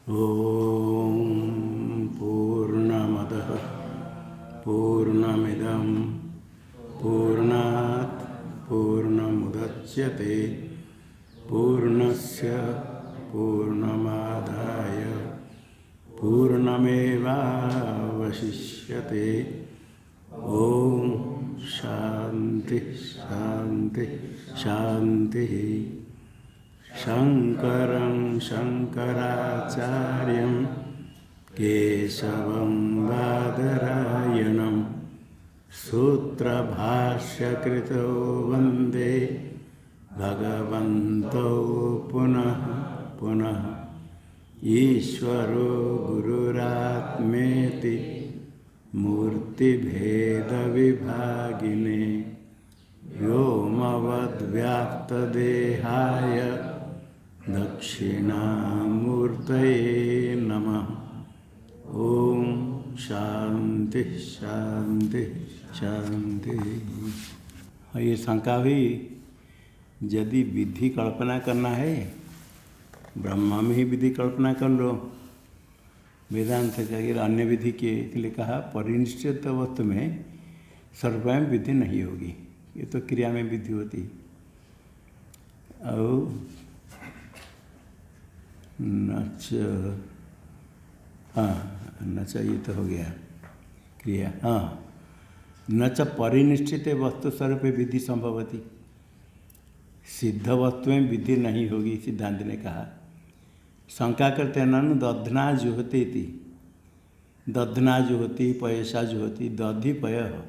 ॐ पूर्णमदः पूर्णमिदं पूर्णात् पूर्णमुदच्यते पूर्णस्य पूर्णमादाय पूर्णमेवावशिष्यते। ॐ शान्ति शान्ति शान्तिः। शङ्करं शङ्कराचार्यं केशवं बादरायणं सूत्रभाष्यकृतो वन्दे भगवन्तौ पुनः पुनः। ईश्वरो गुरुरात्मेति मूर्तिभेदविभागिने व्योमवद्व्याप्तदेहाय दक्षिणामूर्तये नमः। ओम शांति शांति शांति। ये शंका हुई, यदि विधि कल्पना करना है ब्रह्मा में ही विधि कल्पना कर लो। वेदांत का अन्य विधि के लिए कहा परिनिष्ठित वस्तु में सर्वयं विधि नहीं होगी, ये तो क्रिया में विधि होती। और नच, हाँ नच ये तो हो गया क्रिया। हाँ न च परिनिष्ठित वस्तु स्वरूप विधि संभवती, सिद्ध वस्तु में विधि नहीं होगी सिद्धांत ने कहा। शंका करते हैं ननु दधना जुहते थी, दधना जुहती पयसा जुहती, दधि पय हो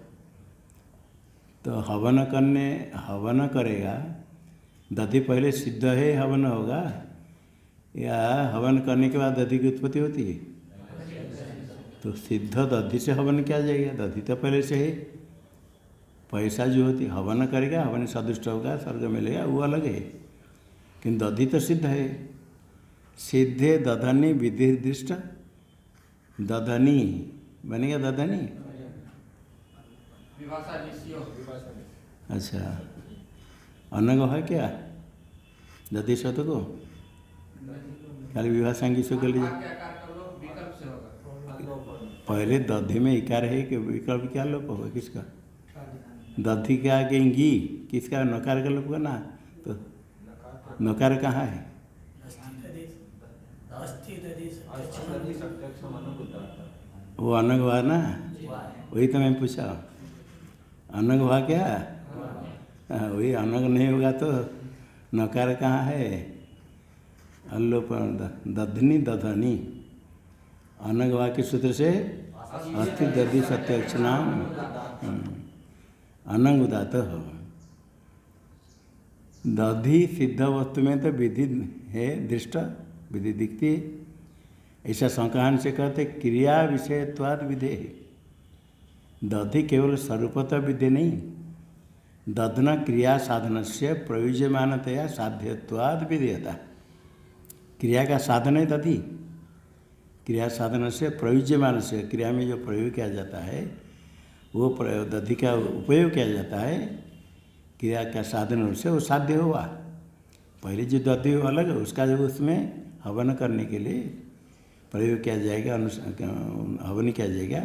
तो हवन करेगा। दधि पहले सिद्ध है हवन होगा, या हवन करने के बाद दधि की उत्पत्ति होती है? तो सिद्ध दधि से हवन किया जाएगा, दधि तो पहले से है। पैसा जो होती हवन करेगा, हवन सदुष्ट होगा, स्वर्ग मिलेगा, वो अलग है, किंतु दधि तो सिद्ध है। सिद्धे दधनी विधि दृष्ट, दधनी बनेगा दधनी। अच्छा अनग है क्या दधि शब्द को? खाली विभाषा किसको कर लीजिए। पहले दधि में इकार है कि विकल्प क्या लोप होगा किसका? दधि के आगे गी किसका? नकार का लोप करना, तो नकार कहाँ है? वो अनग हुआ ना, वही तो मैं पूछा अनग हुआ क्या? वही अनग नहीं होगा तो नकार कहाँ है? अल्लोप दधनी दधनी अनग वाक्य सूत्र से अस्थि दधि सत्यक्षणाम अनंग उदात हो। दधि सिद्ध वस्तु में तो विधि है, दृष्ट विधि दिखती है। ऐसा संकाहन से कहते क्रिया विषयत्वाद विधे। दधि केवल स्वरूपतः विधि नहीं, दधना क्रिया साधन से प्रयुज्यमानतया साध्यत्वाद विधेयता। क्रिया का साधन है दधि, क्रिया साधन से प्रयुज्यमान से क्रिया में जो प्रयोग किया जाता है वो प्रयोग दधि का उपयोग किया जाता है। क्रिया का साधन से वो साध्य हुआ। पहले जो दधि वो अलग है, उसका जब उसमें हवन करने के लिए प्रयोग किया जाएगा, हवन किया जाएगा,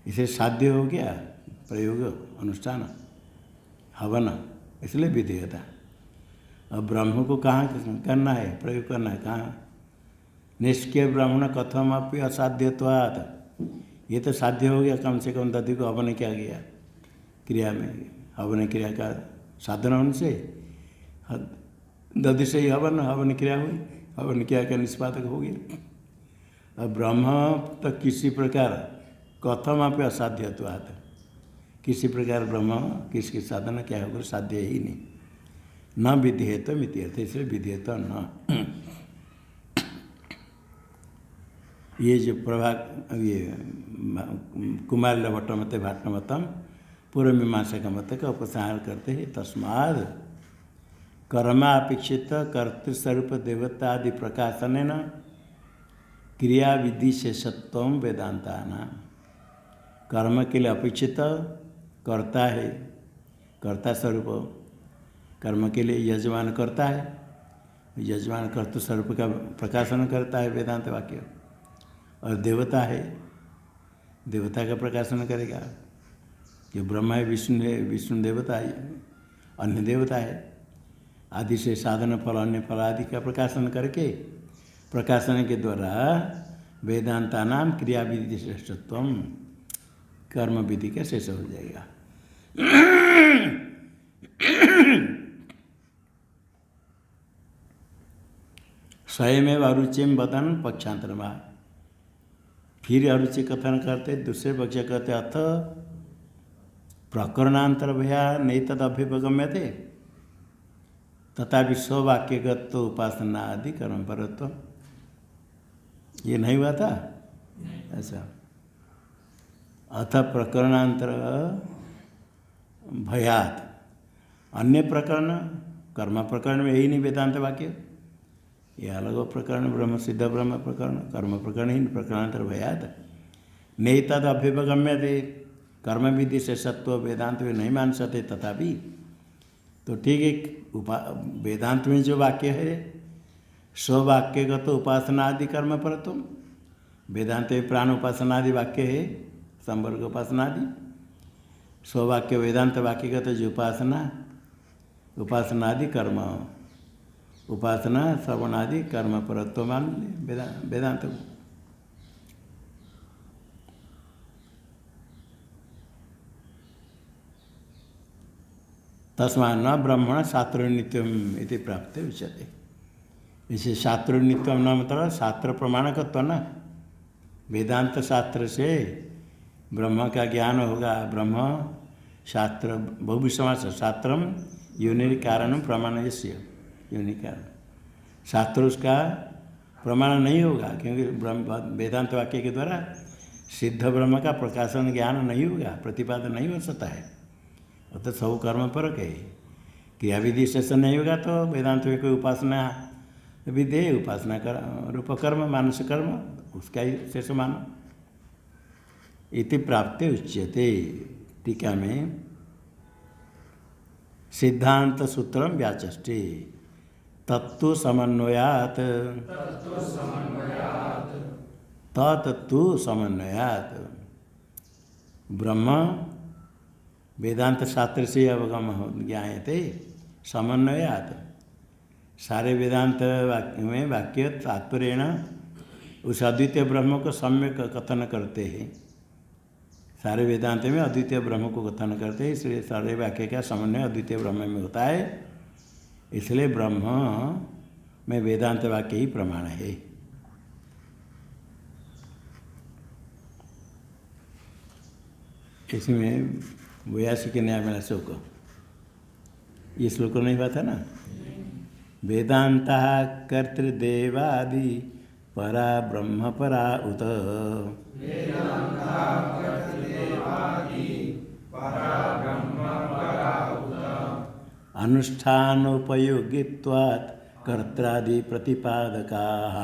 इसे साध्य हो गया प्रयोग अनुष्ठान हवन, इसलिए विधेयता। अब ब्रह्म को कहाँ करना है, प्रयोग करना है कहाँ? निष्क्रिय ब्राह्मण कथम अपि असाध्यत्वात्, ये तो साध्य हो गया, कम से कम दधि को हवन किया गया क्रिया में। हवन क्रिया का साधन होने से दधि से ही हवन क्रिया हुई, हवन क्रिया का निष्पादक हो गया। अब ब्रह्म तो किसी प्रकार कथम अपि असाध्यत्वात्, किसी प्रकार ब्रह्म किसकी साधना क्या होकर साध्य ही नहीं। न विधेयत मित्यर्थ, इसलिए विधेयत न। ये जो प्रभाग ये कुमार भट्ट मत भाट मतम पूर्व मीमांसा का मत का उपसंहार करते हैं। तस्माद् कर्मापेक्षित कर्तृस्वरूप देवतादि प्रकाशन न क्रिया विधि शेषत्व वेदांता नाम। कर्म के लिए अपेक्षित कर्ता है, कर्ता स्वरूप कर्म के लिए यजमान करता है, यजमान कर्तृ स्वरूप का प्रकाशन करता है वेदांत वाक्य। और देवता है, देवता का प्रकाशन करेगा कि ब्रह्मा है, विष्णु देवता है, अन्य देवता है आदि से साधन फल अन्य फल आदि का प्रकाशन करके प्रकाशन के द्वारा वेदांता नाम क्रिया विधि श्रेष्ठत्व कर्म विधि का शेष हो जाएगा। स्वयमेव अरुचिम वदन पक्षांतरमा, फिर अरुचि कथन करते दूसरे पक्ष कहते अथ प्रकरणांतर भया नहीं तद अभ्युपगम्यते तथा विश्ववाक्यगत उपासना आदि कर्म परत्व। ये नहीं हुआ था ऐसा। अथ प्रकरणांतर भयात, अन्य प्रकरण कर्म प्रकरण में यही नहीं वेदांत वाक्य, ये अलग प्रकरण ब्रह्म सिद्ध ब्रह्म प्रकरण, कर्म प्रकरण ही प्रकरणांतर भयात नहीं तद अभ्युपगम्यते, कर्म विधि से सत्व वेदांत में नहीं मान सकते तथापि। तो ठीक है, वेदांत में जो वाक्य है स्ववाक्यगत उपासना आदि कर्म पर, तुम वेदांत में प्राण उपासना आदि वाक्य है, संवर्ग उपासना आदि, स्ववाक्य वेदांत वाक्यगत जो उपासना आदि कर्म, उपासना श्रवण आदि कर्म परत्व मान वेदांत को। तस्मा न ब्रह्मण शास्त्रनित्यम इति प्राप्त उच्यते। इसे शास्त्रनित्यम न मतलब शास्त्र प्रमाणकत्व न, वेदांत शास्त्र से ब्रह्म का ज्ञान होगा। ब्रह्म शास्त्र बहु समास शास्त्रम योनि कारणम प्रमाण यस्य, योनि कारण शास्त्र उसका प्रमाण नहीं होगा, क्योंकि वेदांत वाक्य के द्वारा सिद्ध ब्रह्म का प्रकाशन ज्ञान नहीं होगा, प्रतिपादन नहीं हो सकता है। तो सब कर्म परक है, क्रिया विधि शेष नहीं होगा तो वेदांत में कोई उपासना विधि है, उपासना कर रूप कर्म मानस कर्म उसका ही शेष मानो। इति प्राप्त उच्यते। टीका में सिद्धांत सूत्रम व्याचष्टे तत्व समन्वयात, तत्व समन्वयात ब्रह्म वेदांत शास्त्र से अवगम ज्ञायते समन्वयात, सारे वेदांत में वाक्य तात्पर्येण उस अद्वितीय ब्रह्म को सम्यक कथन करते हैं। सारे वेदांत में अद्वितीय ब्रह्म को कथन करते हैं, इसलिए सारे वाक्य का समन्वय अद्वितीय ब्रह्म में होता है। इसलिए ब्रह्म में वेदांत वाक्य ही प्रमाण है। इसमें 82 के न्याय में श्लोक, ये श्लोक नहीं हुआ था ना। वेदांता कर्तृदेवादि परा ब्रह्म परा उत, अनुष्ठानोपयोगित्वात् कर्त्रादि प्रतिपादकाः।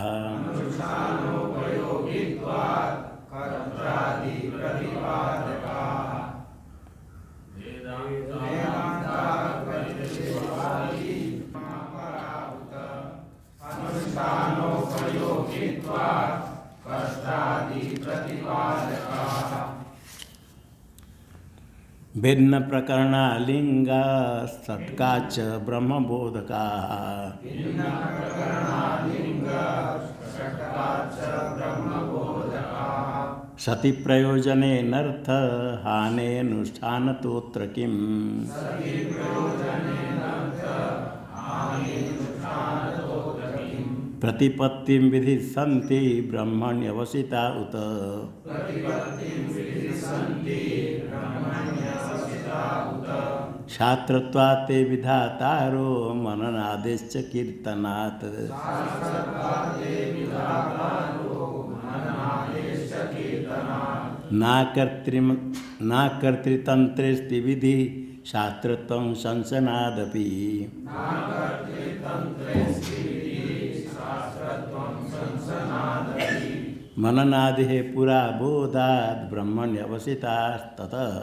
भिन्न प्रकरणा लिंगा षट्काच ब्रह्मबोधका, सति प्रयोजने नर्थ हाने अनुष्ठान तोत्र किम। प्रतिपत्ति विधि सन्ति ब्रह्मण्यवसिता उत, शास्त्रत्वाते विधातारो मननादेश्च कीर्तनात्। ना कर्तृतंत्रेस्ति विधि शास्त्रत्वं संसनादपि। मननादि है पुरा बोधात् ब्रह्मण्यवसितास्ततः।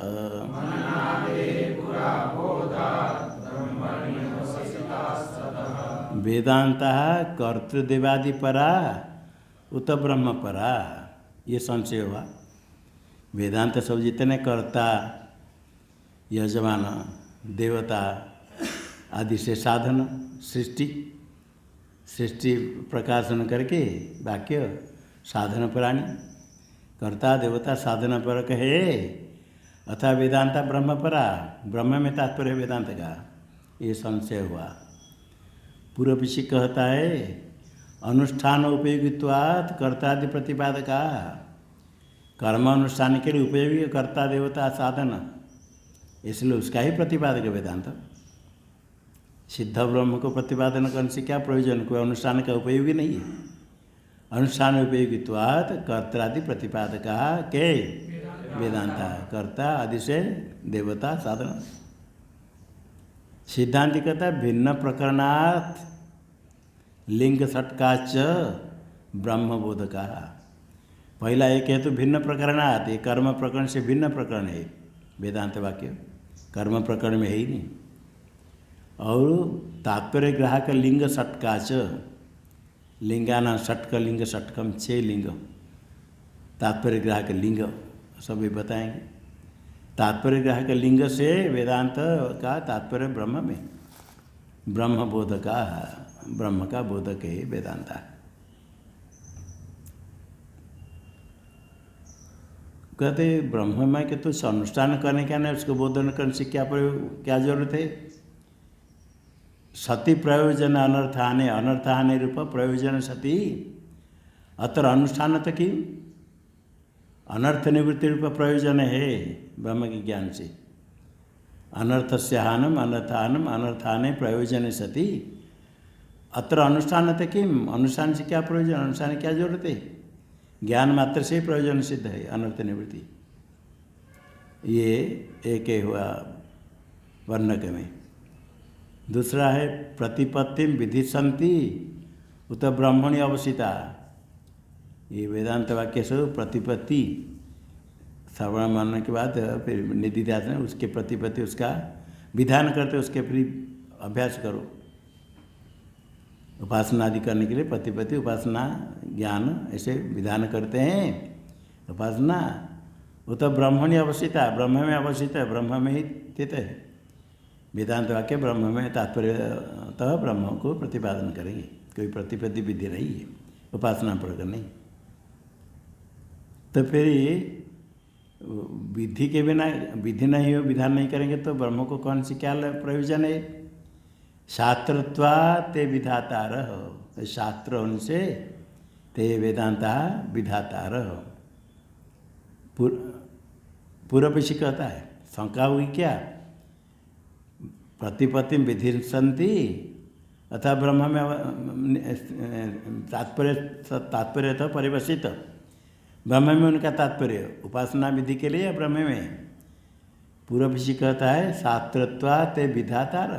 वेदांता कर्तृदेवादि परा उत ब्रह्म परा, ये संशय हुआ। वेदांत सब जितने कर्ता यजमान देवता आदि से साधन सृष्टि प्रकाशन करके वाक्य साधन प्राणी कर्ता देवता साधन परक है, अथा वेदांता ब्रह्म परा, ब्रह्म में तात्पर्य वेदांत का, ये संशय हुआ। पूर्व पक्षी कहता है अनुष्ठान उपयोगित्वात् कर्तादि प्रतिपादका, कर्म अनुष्ठान के लिए उपयोगी कर्ता देवता साधन, इसलिए उसका ही प्रतिपादक वेदांत। सिद्ध ब्रह्म को प्रतिपादन करने से क्या प्रयोजन, कोई अनुष्ठान का उपयोगी नहीं है। अनुष्ठान उपयोगित्वात् कर्तादि प्रतिपादका के वेदांता, कर्ता आदि से देवता साधन। सिद्धांत कहता है भिन्न प्रकरणात् लिंग षटकाच ब्रह्मबोधका। पहला एक है तो भिन्न प्रकरणात्, ये कर्म प्रकरण से भिन्न प्रकरण है वेदांत वाक्य, कर्म प्रकरण में है ही नहीं। और तात्पर्य ग्राहक लिंग षटकाच, लिंगाना षटक लिंग षटकम 6 लिंग, तात्पर्य ग्राहक लिंग सब भी बताएंगे। तात्पर्य ग्राहक लिंग से वेदांत का तात्पर्य ब्रह्म में, ब्रह्म बोध का, ब्रह्म का बोधक है वेदांता। कहते ब्रह्म में कि तो अनुष्ठान करने का नहीं, उसको बोधन करने से क्या जरूरत है। सती प्रयोजन अनर्थाने, अनर्थाने रूप प्रयोजन सती, अत्र अनुष्ठान तक ही अनर्थ निवृत्ति रूप प्रयोजन है ब्रह्म के ज्ञान से। अनर्थस्य हानम अनर्थानम अनर्थाने प्रयोजन सती, अत्र अनुष्ठान तक ही, अनुष्ठान से क्या प्रयोजन, अनुष्ठान क्या जरूरत है, ज्ञान मात्र से प्रयोजन सिद्ध है अनर्थ निवृत्ति। ये एक हुआ वर्णक में। दूसरा है प्रतिपत्ति विधि संति उत ब्रह्मणि अवसिता। ये वेदांत वाक्य से प्रतिपत्ति श्रवण मानने के बाद फिर निधिध्यासन, उसके प्रतिपत्ति उसका विधान करते, उसके फिर अभ्यास करो। उपासना आदि करने के लिए प्रतिपत्ति उपासना ज्ञान ऐसे विधान करते हैं। उपासना वो तो ब्रह्मणि अवस्थिता, ब्रह्म में अवस्थित है, ब्रह्म में ही स्थित है। वेदांत वाक्य ब्रह्म में तात्पर्यतः ब्रह्म को प्रतिपादन करेंगे, कोई प्रतिपत्ति विधि नहीं है, उपासना प्रकार नहीं। तो फिर विधि के बिना, विधि नहीं हो विधान नहीं करेंगे तो ब्रह्म को कौन सी क्या प्रयोजन है। शास्त्रत्वा ते विधातार, शास्त्र उनसे ते वेदांता विधातार। पूर्व पक्षी कहता है शंका हुई क्या, प्रतिपत्ति विधि संति अथा ब्रह्म में तात्पर्य था परिवसित, ब्रह्म में उनका तात्पर्य उपासना विधि के लिए ब्रह्म में। पूर्व पक्षी कहता है शास्त्रत्वा ते विधातार,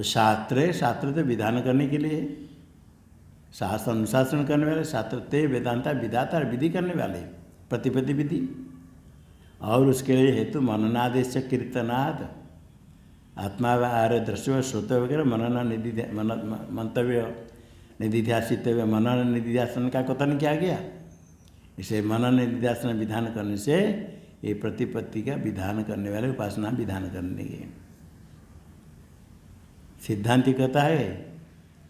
शास्त्र तो विधान करने के लिए, शास्त्र अनुशासन करने वाले, शास्त्र ते वेदांता विधाता विधि करने वाले, प्रतिपत्ति विधि। और उसके लिए हेतु मननादेश कीर्तनाद, आत्मा आर्य दृश्य श्रोत वगैरह मनन निधि मंतव्य निधिध्यासितव्य मनन निधिध्यासन का कथन किया गया। इसे मनन निधिध्यासन विधान करने से ये प्रतिपत्ति का विधान करने वाले उपासना विधान करने के। सिद्धांति कहता है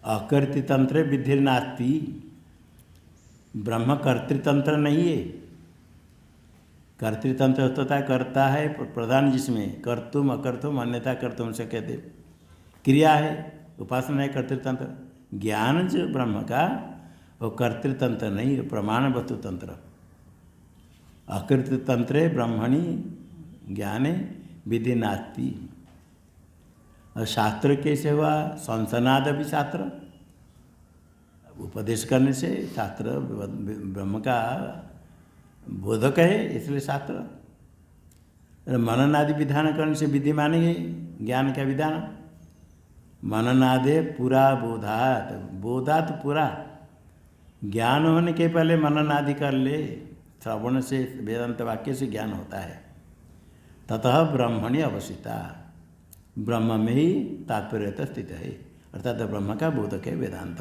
अकर्तृतंत्र विधि नास्ति, ब्रह्म कर्तृतंत्र नहीं है। कर्तृतंत्र होता है करता है प्रधान, जिसमें कर्तुम अकर्तुम अन्यथा कर्तुम से कहते क्रिया है, उपासना है कर्तृतंत्र। ज्ञान जो ब्रह्म का वो कर्तृतंत्र नहीं, प्रमाण वस्तु तंत्र। अकृततंत्रे ब्रह्मणि ज्ञाने विधि नास्ति। और शास्त्र कैसे हुआ, संसनाद भी शास्त्र, उपदेश करने से शास्त्र ब्रह्म का बोधक है, इसलिए शास्त्र। मनन आदि विधान करने से विधि मानेंगे ज्ञान का विधान। मननादे पूरा बोधात, बोधात पूरा, ज्ञान होने के पहले मनन आदि कर ले, श्रवण से वेदांत वाक्य से ज्ञान होता है। ततः ब्रह्मणि अवस्थिता, ब्रह्म में ही तात्पर्यता स्थित है, अर्थात ब्रह्म का बोधक है वेदांत।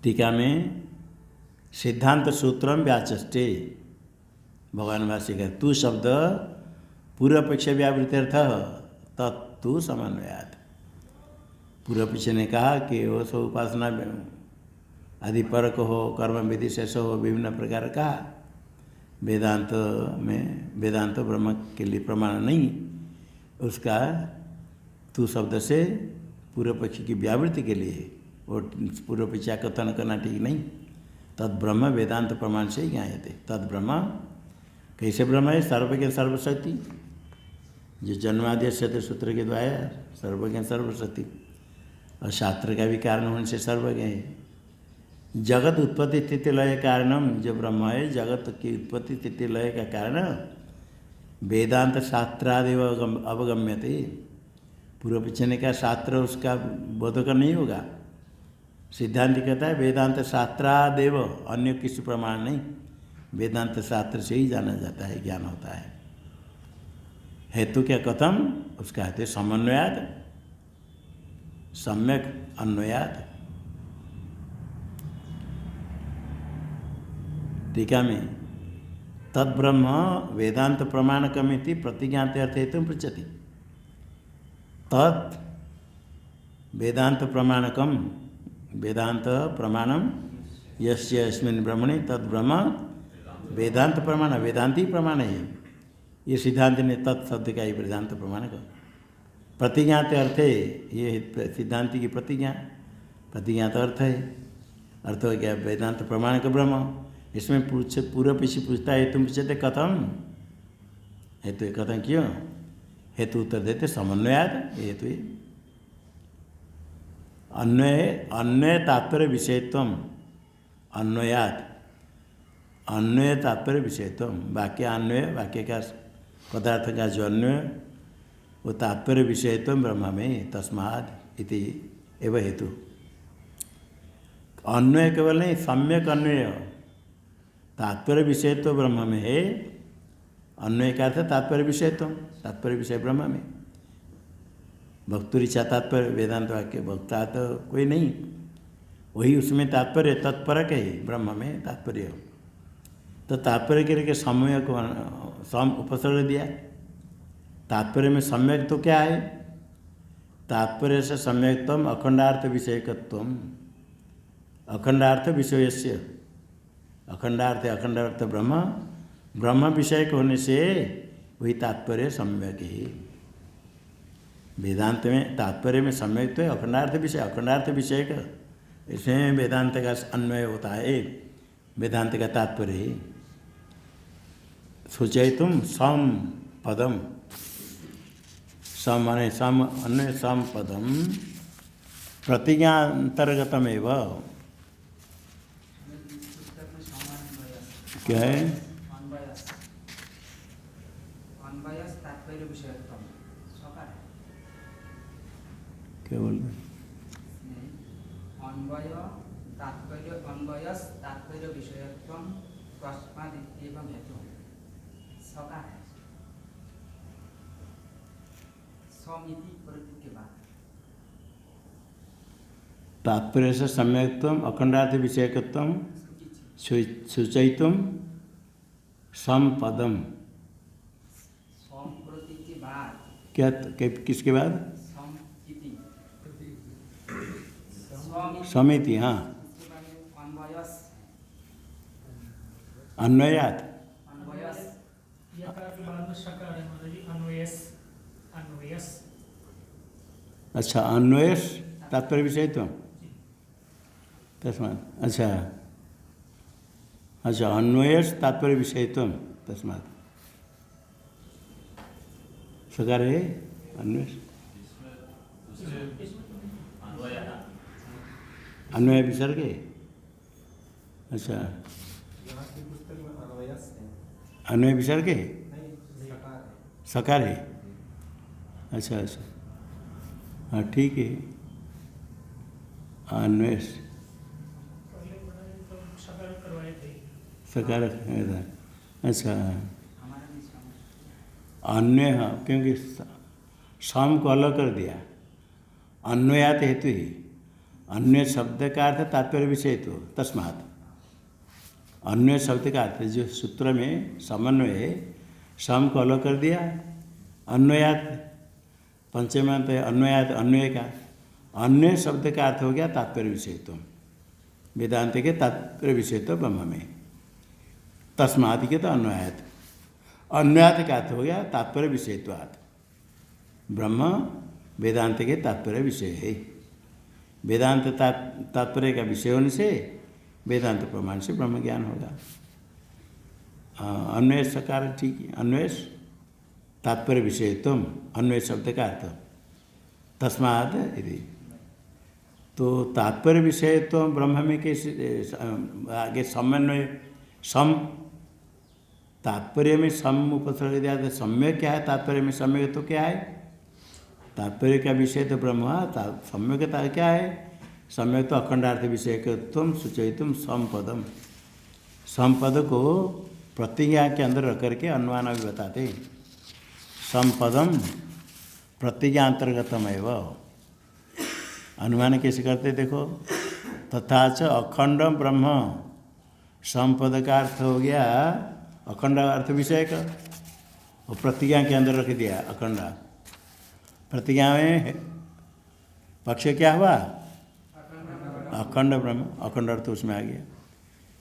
टीका में सिद्धांत सूत्रम व्याचष्टे भगवान भाष्य का तू शब्द पूर्व पक्ष व्यावृत्यर्थ तत्तु समन्वयात। पूर्व पक्ष ने कहा कि वो सब उपासना आदि परक हो, कर्म विधि शेष हो, विभिन्न प्रकार का वेदांत में वेदांत ब्रह्म के लिए प्रमाण नहीं, उसका तू शब्द से पूर्व पक्ष की व्यावृत्ति के लिए और पूर्व पक्ष का कथन करना ठीक नहीं। तद ब्रह्म वेदांत प्रमाण से ही ज्ञायते। तद ब्रह्म कैसे ब्रह्म है? सर्वज्ञ सर्वशक्ति, जो जन्मादि सूत्र के द्वारा सर्वज्ञ सर्वशक्ति और शास्त्र का भी कारण होने से सर्वज्ञ है। जगत उत्पत्ति स्थिति लय कारणम, जो ब्रह्म है जगत की उत्पत्ति स्थिति लय का कारण वेदांत शास्त्रादेव अवगम्यते। पूर्व पक्ष ने कहा शास्त्र उसका बोधक नहीं होगा। सिद्धांत कहता है वेदांत शास्त्रादेव, अन्य किसी प्रमाण नहीं, वेदांत शास्त्र से ही जाना जाता है, ज्ञान होता है। हेतु क्या कथम? उसका हेतु समन्वयात, सम्यक अन्वयात। टीका में तद्ब्रह्म वेदांत प्रमाणकमिति प्रतिज्ञाते अर्थ हेतु पृच्छति। तत् वेदांत प्रमाणकम, वेदांत प्रमाणम यस्य अस्मिन् ब्रह्मणे तद्ब्रह्म वेदांत प्रमाण, वेदांती प्रमाण है। ये सिद्धांत ने तत् शब्द का ही वेदांत प्रमाण का प्रतिज्ञाते अर्थ है। ये सिद्धांति की प्रतिज्ञा, प्रतिज्ञात अर्थ है। अर्थ हो गया वेदांत प्रमाण का ब्रह्म। इसमें पूर्व पीछे पूछता है तुम पूछते कथम, हेतु कथम क्यों? हेतु उत्तर देते समन्वयात, हेतु अन्वय, अन्वय तात्पर्य विषयत्व, अन्वयात, अन्वय तात्पर्य विषयत्व। वाक्य अन्वय, वाक्य का पदार्थ का जो अन्वय वो तात्पर्य विषयत्व ब्रह्म में, तस्मात् इति एव हेतु। अन्वय केवल नहीं, सम्यक अन्वय, तात्पर्य विषयत्व ब्रह्म में है। अन्वय का अर्थ तात्पर्य विषयत्व, तात्पर्य विषय ब्रह्म में। भक्तुरिचा तात्पर्य, वेदांत वाक्य भक्ता तो कोई नहीं, वही उसमें तात्पर्य तत्परक है ब्रह्म में तात्पर्य। तो तात्पर्य के लिए सम्यक सम उपसर्ग दिया। तात्पर्य में सम्यक तो क्या है? तात्पर्य से सम्यक्तम अखंडार्थ विषयकत्वम, अखंडार्थ विषयस्य, अखंडार्थ अखंडार्थ ब्रह्म, ब्रह्म विषयक होने से वही तात्पर्य सम्यक है। वेदांत में तात्पर्य में सम्यक तो है, अखंडार्थ विषय, अखंडार्थ विषय का, इसमें वेदांत का अन्वय होता है, वेदांत का तात्पर्य है। सूचयितुम सम पदम, सम माने सम अन्वय, सम पदम प्रतिज्ञा अंतर्गतमेव। क्या है? क्या बोल रहे? अन्वय तात्पर्य, अन्वयस तात्पर्य विषयत्वम तस्मात् एवं हेतु। सकार है, समिति प्रतीक के बाद तात्पर्य से सम्यक्त्वम अखंडार्थ विषयकत्वम सूचयितुम सम पदम। सम प्रतीक के बाद क्या, किसके बाद? समिति, हाँ। अन्वयात, अच्छा अन्वयस तात्पर्य विषय तो तस्मात्, अच्छा अच्छा अन्वयस तात्पर्य विषय तो तस्मात् सकार है अन्वयस, अन्वय विसर्ग है। अच्छा अन्वय विसर्ग है, सकार है। अच्छा अच्छा, हाँ ठीक है। अन्वय सकार है, अच्छा अन्वय, हाँ क्योंकि सम को अलग कर दिया। अन्वयात हेतु ही, अन्य शब्द का अर्थ तात्पर्य विषय हेतु, तस्मात् अन्य शब्द का अर्थ जो सूत्र में समन्वय है, सम को अलग कर दिया। अन्वयात पंचमांत है, अन्वयात अन्वय का, अन्य शब्द का अर्थ हो गया तात्पर्य विषय हेतु, वेदांत के तात्पर्य विषय तो ब्रह्म में, तस्मात् के तो अन्वयात, अन्वयात का अर्थ हो गया तात्पर्य विषयत्वात्, ब्रह्म वेदांत के तात्पर्य विषय है। वेदांत तात्पर्य का विषय होने से वेदांत प्रमाण से ब्रह्म ज्ञान होगा। अन्वय सकार ठीक है, अन्वय तात्पर्य विषय तुम, अन्वय शब्द का अर्थ तस्मात् यदि, तो तात्पर्य विषय तो ब्रह्म में कैसे आगे समन्वय, सम तात्पर्य में सम उपसर्ग दिया था, सम्यक क्या है तात्पर्य में, सम्यक तो क्या है, तात्पर्य का विषय तो ब्रह्म, सम्यकता क्या है, सम्यक तो अखंडार्थ विषय के तुम सूचयितुम समपदम, समपद को प्रतिज्ञा के अंदर रख करके अनुमान भी बताते। समपदम प्रतिज्ञा अंतर्गतम एवं, अनुमान कैसे करते देखो, तथा च अखंड ब्रह्म, समपद का अर्थ हो गया अखंड अर्थ विषय का, और प्रतिज्ञा के अंदर रख दिया अखंड। प्रतिज्ञा में पक्ष क्या हुआ, अखंड ब्रह्म, अखंड अर्थ उसमें आ गया।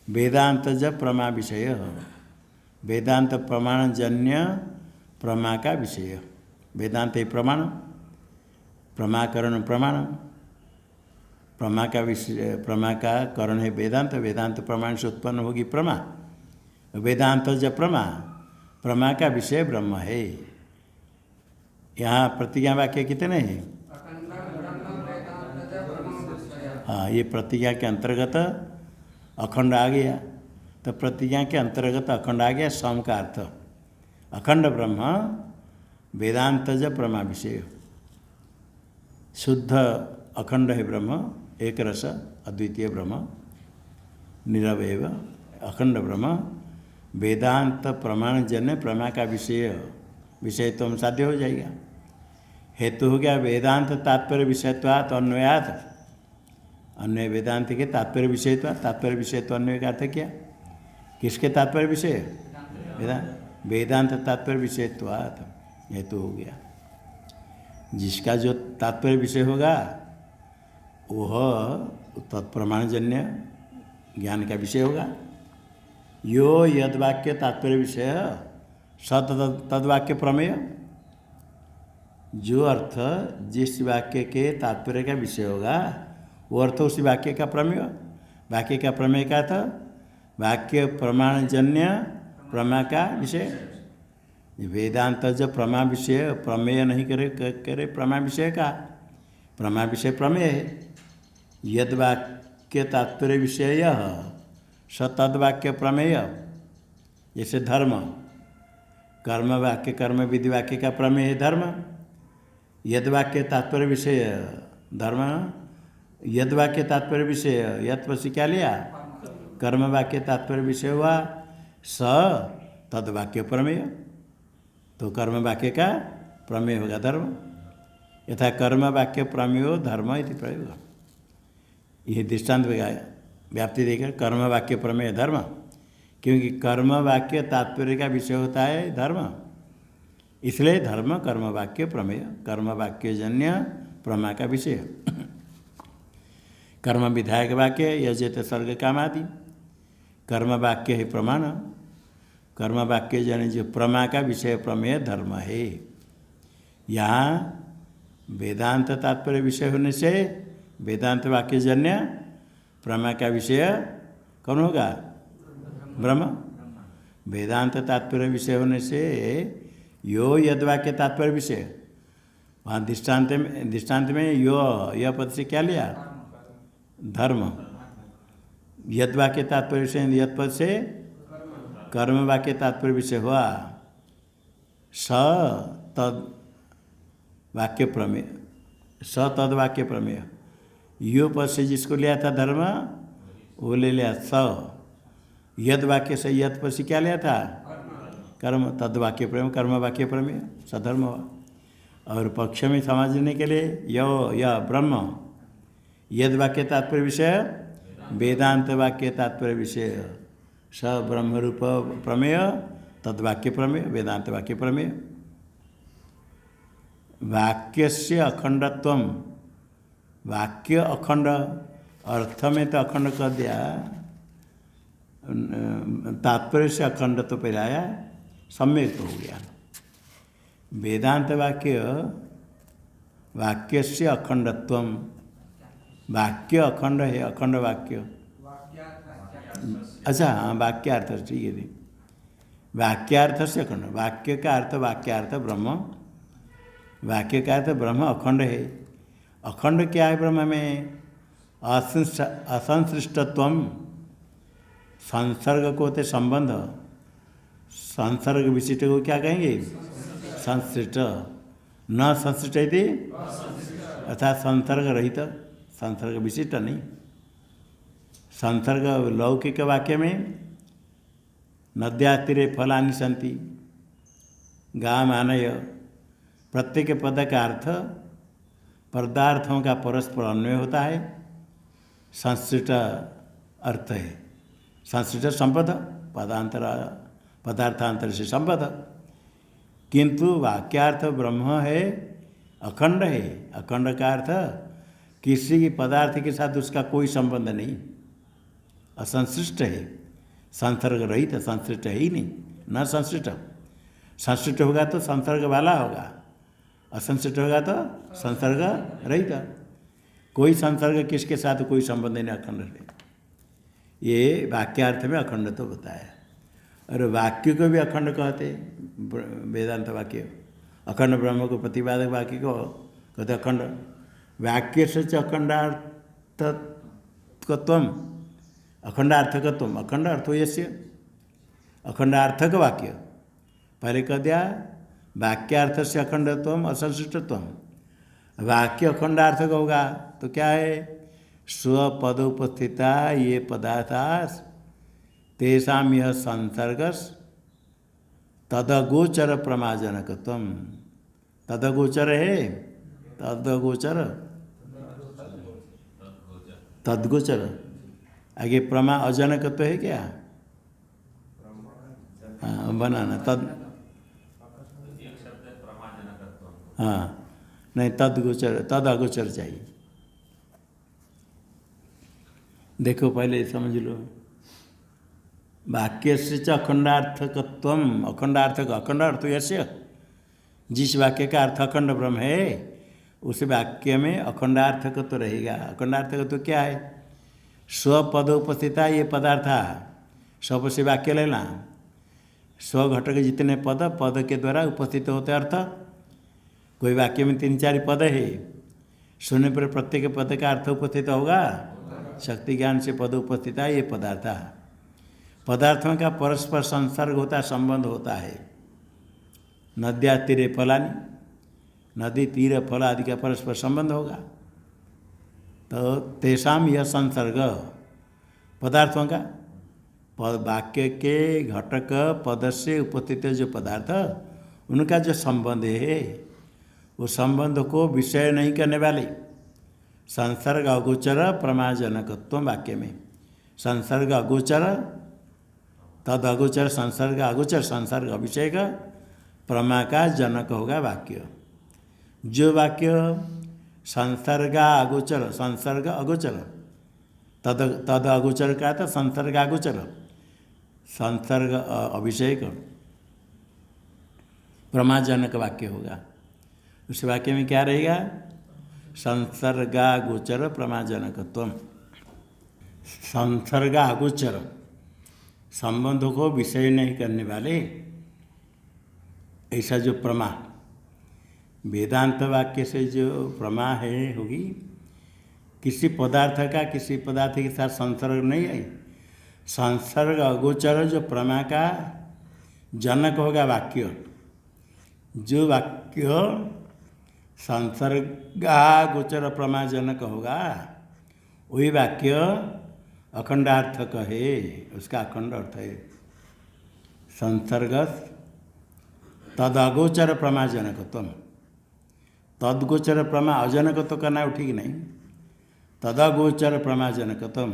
वेदांत जब प्रमा विषय, वेदांत प्रमाण जन्य प्रमा का विषय, वेदांत ही प्रमाण, प्रमाकरण प्रमाण, प्रमा का विषय, प्रमा का करण है वेदांत, वेदांत प्रमाण से उत्पन्न होगी प्रमा, वेदांत जब प्रमा, प्रमा का विषय ब्रह्म है। यहाँ प्रतिज्ञा वाक्य कितने हैं, हाँ, ये प्रतिज्ञा के अंतर्गत अखंड आ गया, तो प्रतिज्ञा के अंतर्गत अखंड आ गया, सम का अर्थ अखंड ब्रह्म वेदांत ज प्रमा विषय, शुद्ध अखंड है ब्रह्म, एक रस अद्वितीय ब्रह्म, निरवयव अखंड ब्रह्म, वेदांत प्रमाण जन्य प्रमा का विषय, विषय तो हम साध्य हो जाएगा। हेतु हो गया वेदांत तात्पर्य विषयत्वात् अन्वयात, अन्वय वेदांत के तात्पर्य विषयत्वात्, तात्पर्य विषयत्व अन्वय का अर्थ क्या, किसके तात्पर्य विषय, वेदांत तात्पर्य विषयत्वात् हेतु हो गया। जिसका जो तात्पर्य विषय होगा वह तत्प्रमाणजन्य ज्ञान का विषय होगा। यो यदवाक्य तात्पर्य विषय स तद्वाक्य प्रमेय, जो अर्थ जिस वाक्य के तात्पर्य का विषय होगा वो अर्थ उसी वाक्य का प्रमेय, वाक्य का प्रमेय का था वाक्य प्रमाणजन्य प्रमा का विषय। वेदांत जब प्रमा विषय प्रमेय नहीं करे प्रमा विषय का, प्रमा विषय प्रमेय है। यद वाक्य तात्पर्य विषय यह स तद्वाक्य प्रमेय, जैसे धर्म, कर्म वाक्य कर्म विधि वाक्य का प्रमेय है धर्म। यद वाक्य तात्पर्य विषय धर्म, यद वाक्य तात्पर्य विषय यद पसी क्या लिया, कर्म वाक्य तात्पर्य विषय हुआ स तद्वाक्य प्रमेय, तो कर्म वाक्य का प्रमेय होगा धर्म। यथा कर्म वाक्य प्रमेयो धर्म इति प्रयोग, यह दृष्टांत व्याप्ति देकर कर्म वाक्य प्रमेय धर्म, क्योंकि कर्म वाक्य तात्पर्य का विषय होता है धर्म, इसलिए धर्म कर्म वाक्य प्रमेय, कर्म वाक्य जन्य प्रमा का विषय। कर्म विधायक वाक्य यजेत सर्ग कामादि, कर्म वाक्य है प्रमाण, कर्म वाक्य जन्य जो प्रमा का विषय प्रमेय धर्म है। यहाँ वेदांत तात्पर्य विषय होने से वेदांत वाक्य जन्य प्रमा का विषय कौन होगा, ब्रह्म। वेदांत तात्पर्य विषय होने से यो यद वाक्य तात्पर्य विषय, वहाँ दृष्टांत में यो यह पद से क्या लिया, धर्म। यद वाक्य तात्पर्य विषय यद पद से कर्म वाक्य तात्पर्य विषय हुआ स तद वाक्य प्रमेय, स तद वाक्य प्रमेय। यो पद से जिसको लिया था धर्म वो ले लिया स, यद वाक्य से यद पद से क्या लिया था कर्म, तद वाक्य प्रमेय कर्म वाक्य प्रमेय सधर्म हुआ। और पक्ष में समझने के लिए यो यह ब्रह्म, यद वाक्य तात्पर्य विषय वेदांत वाक्य तात्पर्य विषय स ब्रह्म रूप प्रमेय तद वाक्य प्रमेय वेदांत वाक्य प्रमेय। वाक्य से अखंडत्व, वाक्य अखंड, अर्थ में तो अखंड कर दिया, तात्पर्य से अखंड तो पहले आया, सम्यक तो हो गया। वेदांत वाक्य वाक्य से अखंडत्व, वाक्य अखंड है, अखंड वाक्य। अच्छा हाँ, वाक्यार्थ ठीक है। वाक्यार्थ से अखंड, वाक्य का अर्थ वाक्यार्थ ब्रह्म, वाक्य का अर्थ ब्रह्म अखंड है। अखंड क्या है ब्रह्म में? असंसृष्टत्व, संसर्ग को होते संबंध, संसर्ग विशिष्ट को क्या कहेंगे? संसृष्ट। न संसृष्ट है अर्थात संसर्ग रहित, संसर्ग विशिष्ट नहीं। संसर्ग लौकिक वाक्य में नद्यातीरे फलानि सन्ति गामानय, प्रत्येक पद का अर्थ पदार्थों का परस्पर अन्वय होता है, संसृष्ट अर्थ है। संसृष्ट संपद, पदांतर पदार्थांतर से संपद, किंतु वाक्यार्थ ब्रह्म है, अखंड है। अखंड का अर्थ किसी की पदार्थ के साथ उसका कोई संबंध नहीं, असंसृष्ट है, संसर्ग रहित, संसृष्ट है ही नहीं, न संसृष्ट। संसृष्ट होगा तो संसर्ग वाला होगा, असंसृष्ट होगा तो संसर्ग रहित। कोई संसर्ग किसके साथ कोई संबंध नहीं, अखंड है। ये वाक्यार्थ में अखंड तो बताया। और वाक्य को भी अखंड कहते, वेदांत वाक्य अखंड ब्रह्म को प्रतिपादक वाक्य को कहते अखंड। वाक्य से अखंडार्थकत्व, अखंडार्थकत्व, अखंड अर्थो यस्य, अखंडार्थक वाक्य। पहले कह दिया वाक्यार्थ से अखंडत्व असंसृष्टत्व, वाक्य अखंडार्थक होगा तो क्या है? स्वपद उपस्थिता ये पदार्था तेषाम यह संसर्गस तदगोचर प्रमाजनकत्व, तदगोचर है, तदगोचर, तदगोचर आगे प्रमा अजनकत्व है क्या? हाँ बनाना तद, हाँ नहीं तदगोचर, तद अगोचर चाहिए। देखो पहले समझ लो, वाक्य से अखंडार्थकत्व, अखंडार्थक, अखंड अर्थ यस्य, जिस वाक्य का अर्थ अखंड ब्रह्म है उस वाक्य में अखंडार्थक तो रहेगा। अखंडार्थक तो क्या है? स्वपद उपस्थिता ये पदार्था, स्व से वाक्य लेना, स्व घटक जितने पद, पद के द्वारा उपस्थित होते अर्थ। कोई वाक्य में 3-4 पद है, सुनने पर प्रत्येक पद का अर्थ उपस्थित होगा, शक्ति ज्ञान से पद उपस्थित है ये पदार्थ। पदार्थों का परस्पर संसर्ग होता, संबंध होता है। नद्या तीरे फलानी, नदी तीर फल आदि का परस्पर संबंध होगा, तो तेषाम यह संसर्ग पदार्थों का, वाक्य के घटक पद से उपस्थित जो पदार्थ, उनका जो संबंध है वो संबंध को विषय नहीं करने वाले, संसर्ग अगोचर प्रमाजनकत्व वाक्य में, संसर्ग अगोचर तद अगोचर, संसर्ग अगोचर, संसर्ग अभिषेक प्रमा का जनक होगा वाक्य। जो वाक्य संसर्ग अगोचर, संसर्ग अगोचर, तद अगोचर का था संसर्ग अगोचर, संसर्ग अभिषेक प्रमाजनक वाक्य होगा। उस वाक्य में क्या रहेगा? संसर्गागोचर प्रमाजनकत्व, संसर्गागोचर, संबंधों को विषय नहीं करने वाले, ऐसा जो प्रमा, वेदांत वाक्य से जो प्रमा है होगी, किसी पदार्थ का किसी पदार्थ के साथ संसर्ग नहीं है, संसर्ग अगोचर जो प्रमा का जनक होगा वाक्य। जो वाक्य संसर्गागोचर प्रमाजनक होगा वही वाक्य अखंडार्थक है, उसका अखंड अर्थ है। संसर्ग तद अगोचर प्रमाजनकत्व, तदगोचर प्रमा अजनक तो करना है ठीक नहीं। तदगोचर प्रमाजनकतम,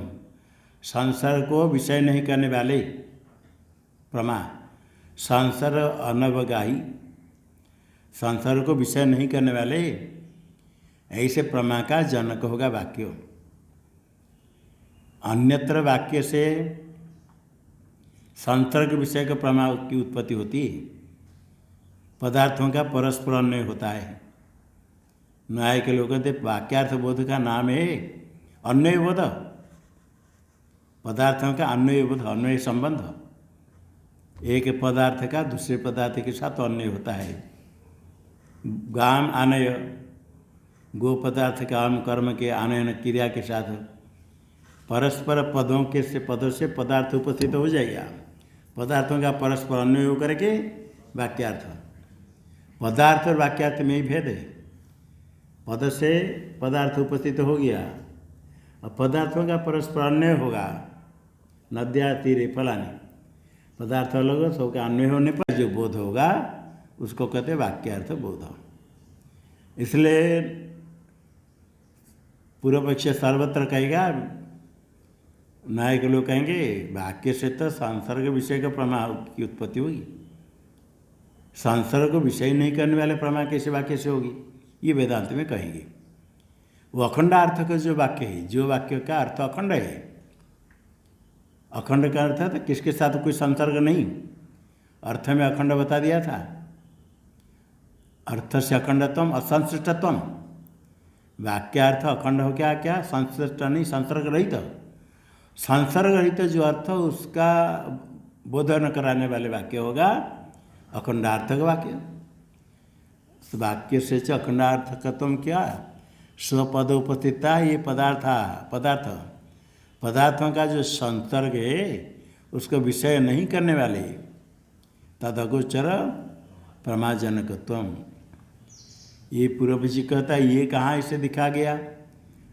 संसार को विषय नहीं करने वाले प्रमा, संसार अनवगाही, संसार को विषय नहीं करने वाले ऐसे प्रमा का जनक होगा वाक्य। अन्यत्र वाक्य से संसर्ग विषय के प्रमा की उत्पत्ति होती है। पदार्थों का परस्पर अन्वय होता है। न्याय के लोग कहते वाक्यार्थ बोध का नाम है अन्वय बोध। पदार्थों का अन्वय बोध, अन्वय संबंध। एक पदार्थ का दूसरे पदार्थ के साथ अन्वय होता है। गाम आनय, गो पदार्थ का आम कर्म के आनयन क्रिया के साथ परस्पर पदों के से पदों से पदार्थ उपस्थित हो जाएगा। पदार्थों का परस्पर अन्वय होकर के वाक्यार्थ। पदार्थ और वाक्यार्थ में ही भेद है। पद से पदार्थ उपस्थित हो गया और पदार्थों का परस्पर अन्वय होगा। नद्या तीरे फलानी, पदार्थ अलग हो, सबका अन्वय होने पर जो बोध होगा उसको कहते वाक्यार्थ बोध। इसलिए पूर्व पक्ष सर्वत्र कहेगा, न्याय के लोग कहेंगे वाक्य से तो संसर्ग विषय का प्रमा की उत्पत्ति होगी। संसर्ग को विषय नहीं करने वाले प्रमा कैसे वाक्य से होगी, ये वेदांत में कहेंगे। वो अखंडार्थ का जो वाक्य है, जो वाक्य का अर्थ अखंड है, अखंड का अर्थ है तो किसके साथ कोई संसर्ग नहीं। अर्थ में अखंड बता दिया था। अर्थ से अखंडत्वम असंश्लिष्टत्वम, वाक्यार्थ अखंड हो क्या क्या, संश्लिष्ट नहीं, संसर्ग रहित। संसर्ग रहित जो अर्थ उसका बोधन कराने वाले वाक्य होगा अखंडार्थक वाक्य। वाक्य से अखंडार्थकत्वम क्या, स्वपद उपस्थितता, ये पदार्थों का जो संसर्ग है उसको विषय नहीं करने वाले तदगोचर प्रमाजनकत्वम। ये पूर्व जी कहता है ये कहाँ इसे दिखा गया,